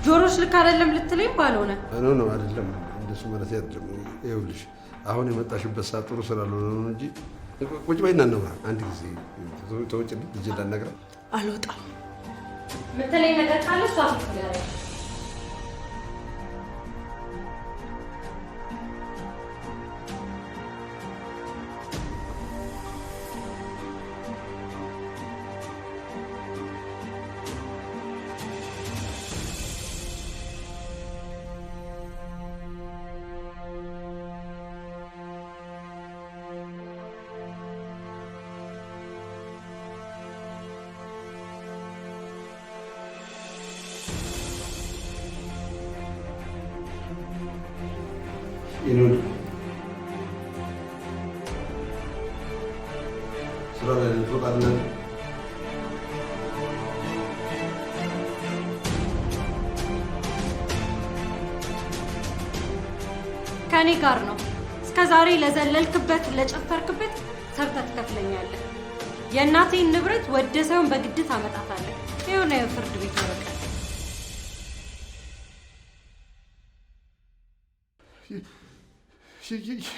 S11: ጆሮሽ ልክ አይደለም ልትለኝ ባልሆነ
S5: ነው አይደለም፣ እንደሱ ማለት አይደለም። ይኸውልሽ አሁን የመጣሽበት ሰዓት ጥሩ ስላልሆነ ነው እንጂ ቁጭ በይና ነው። አንድ ጊዜ ተወጭ ልጅ ለነግራት
S1: አልወጣም
S11: ምትለኝ ነገር ካለ እሷ ትፈልጋለች።
S5: ይኑን ስራ ላይ ልትወጣለን።
S11: ከኔ ጋር ነው። እስከ ዛሬ ለዘለልክበት ለጨፈርክበት ሰርተህ ትከፍለኛለህ። የእናቴን ንብረት ወደ ሳይሆን በግድ ታመጣታለህ። የሆነ የፍርድ ቤት ወረቀት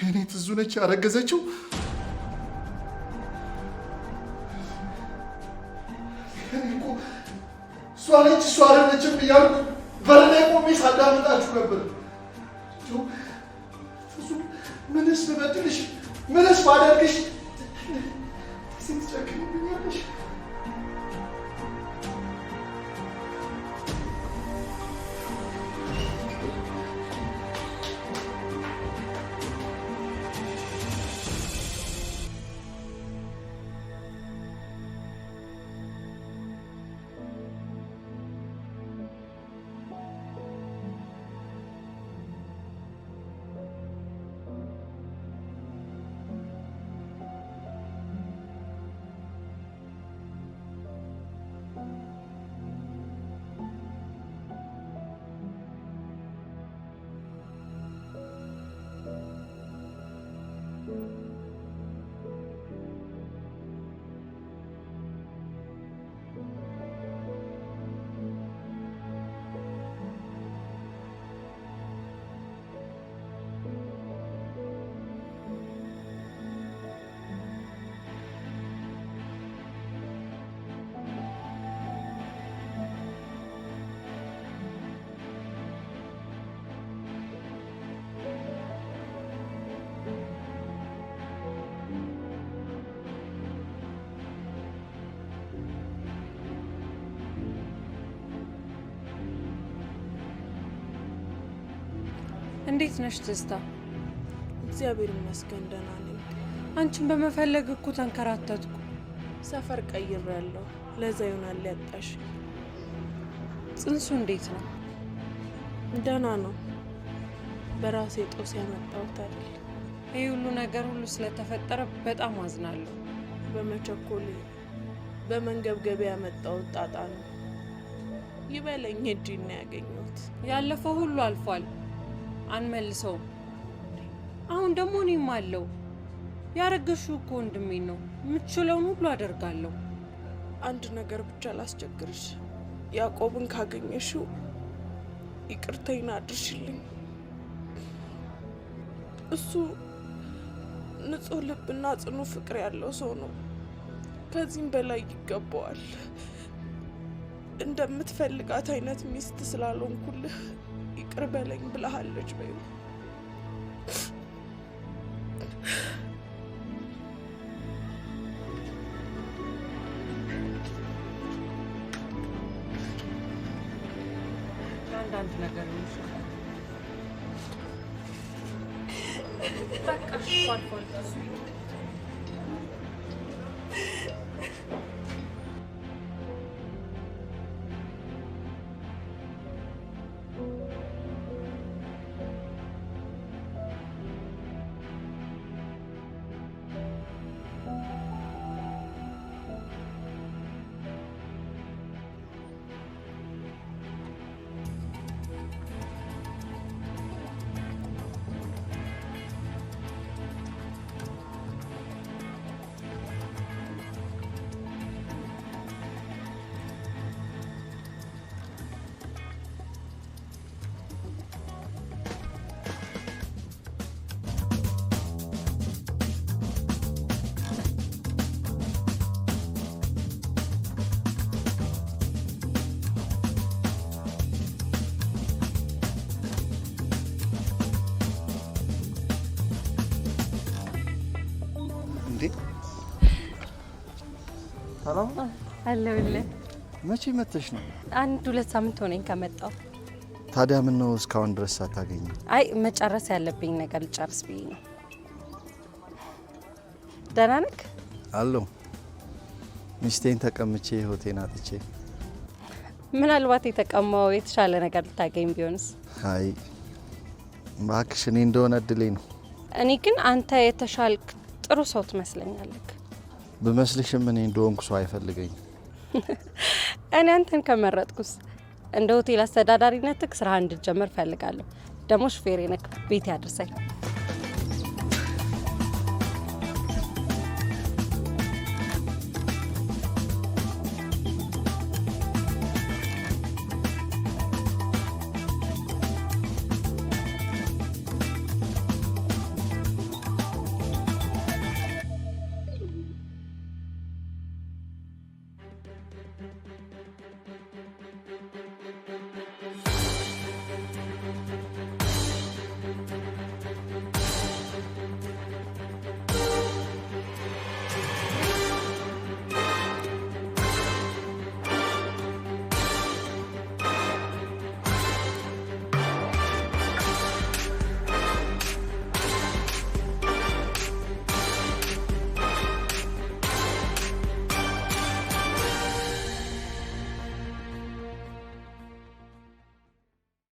S2: የኔ ትዙ ነች ያረገዘችው። እሷ ነች እሷ አይደለችም እያልኩ በር ላይ ቆሜ ሳዳምጣችሁ ነበር። ትዙ ምንስ ብበድልሽ ምንስ ባደርግሽ ሴት ጨክንብኛለሽ?
S11: እንዴት ነሽ ትዝታ?
S1: እግዚአብሔር ይመስገን ደህና ነኝ።
S11: አንቺን በመፈለግ እኮ ተንከራተትኩ።
S1: ሰፈር ቀይሬያለሁ። ለዛ ይሆናል ያጣሽ።
S11: ጽንሱ እንዴት ነው?
S1: ደህና ነው። በራሴ ጦስ ያመጣሁት አይደል።
S11: ይህ ሁሉ ነገር ሁሉ ስለተፈጠረ በጣም አዝናለሁ።
S1: በመቸኮሌ በመንገብገብ ያመጣሁት ጣጣ ነው። ይበለኝ እጅን ነው ያገኘሁት።
S11: ያለፈው ሁሉ አልፏል፣ አንመልሰውም። አሁን ደግሞ እኔም አለው። ያረገሽው እኮ ወንድሜ ነው። የምትችለውን ሁሉ አደርጋለሁ።
S1: አንድ ነገር ብቻ ላስቸግርሽ። ያዕቆብን ካገኘሽው ይቅርታዬን አድርሽልኝ። እሱ ንጹህ ልብና ጽኑ ፍቅር ያለው ሰው ነው። ከዚህም በላይ ይገባዋል። እንደምትፈልጋት አይነት ሚስት ስላልሆንኩልህ ይቅር በለኝ ብለሃለች። በይ
S11: አንዳንድ ነገር ነው በቃ አልፏል።
S2: ሰላም
S11: አለሁልህ።
S2: መቼ መተሽ ነው?
S11: 1-2 ሳምንት ሆነኝ ከመጣሁ።
S2: ታዲያ ምን ነው እስካሁን ድረስ ሳታገኝ?
S11: አይ መጨረስ ያለብኝ ነገር ልጨርስ ብዬ ነው። ደህና ነህ?
S2: አለሁ። ሚስቴን ተቀምቼ ሆቴን አጥቼ።
S11: ምናልባት የተቀማው የተሻለ ነገር ልታገኝ ቢሆንስ?
S2: አይ እባክሽ፣ እኔ እንደሆነ እድሌ ነው።
S11: እኔ ግን አንተ የተሻልክ ጥሩ ሰው ትመስለኛለህ።
S2: ብመስልሽም እኔ እንደሆንኩ ሰው አይፈልገኝም።
S11: እኔ አንተን ከመረጥኩስ እንደ ሆቴል አስተዳዳሪነትህ ስራ እንድትጀምር ፈልጋለሁ። ደግሞ ሹፌሬ ነህ፣ ቤት ያድርሰኝ።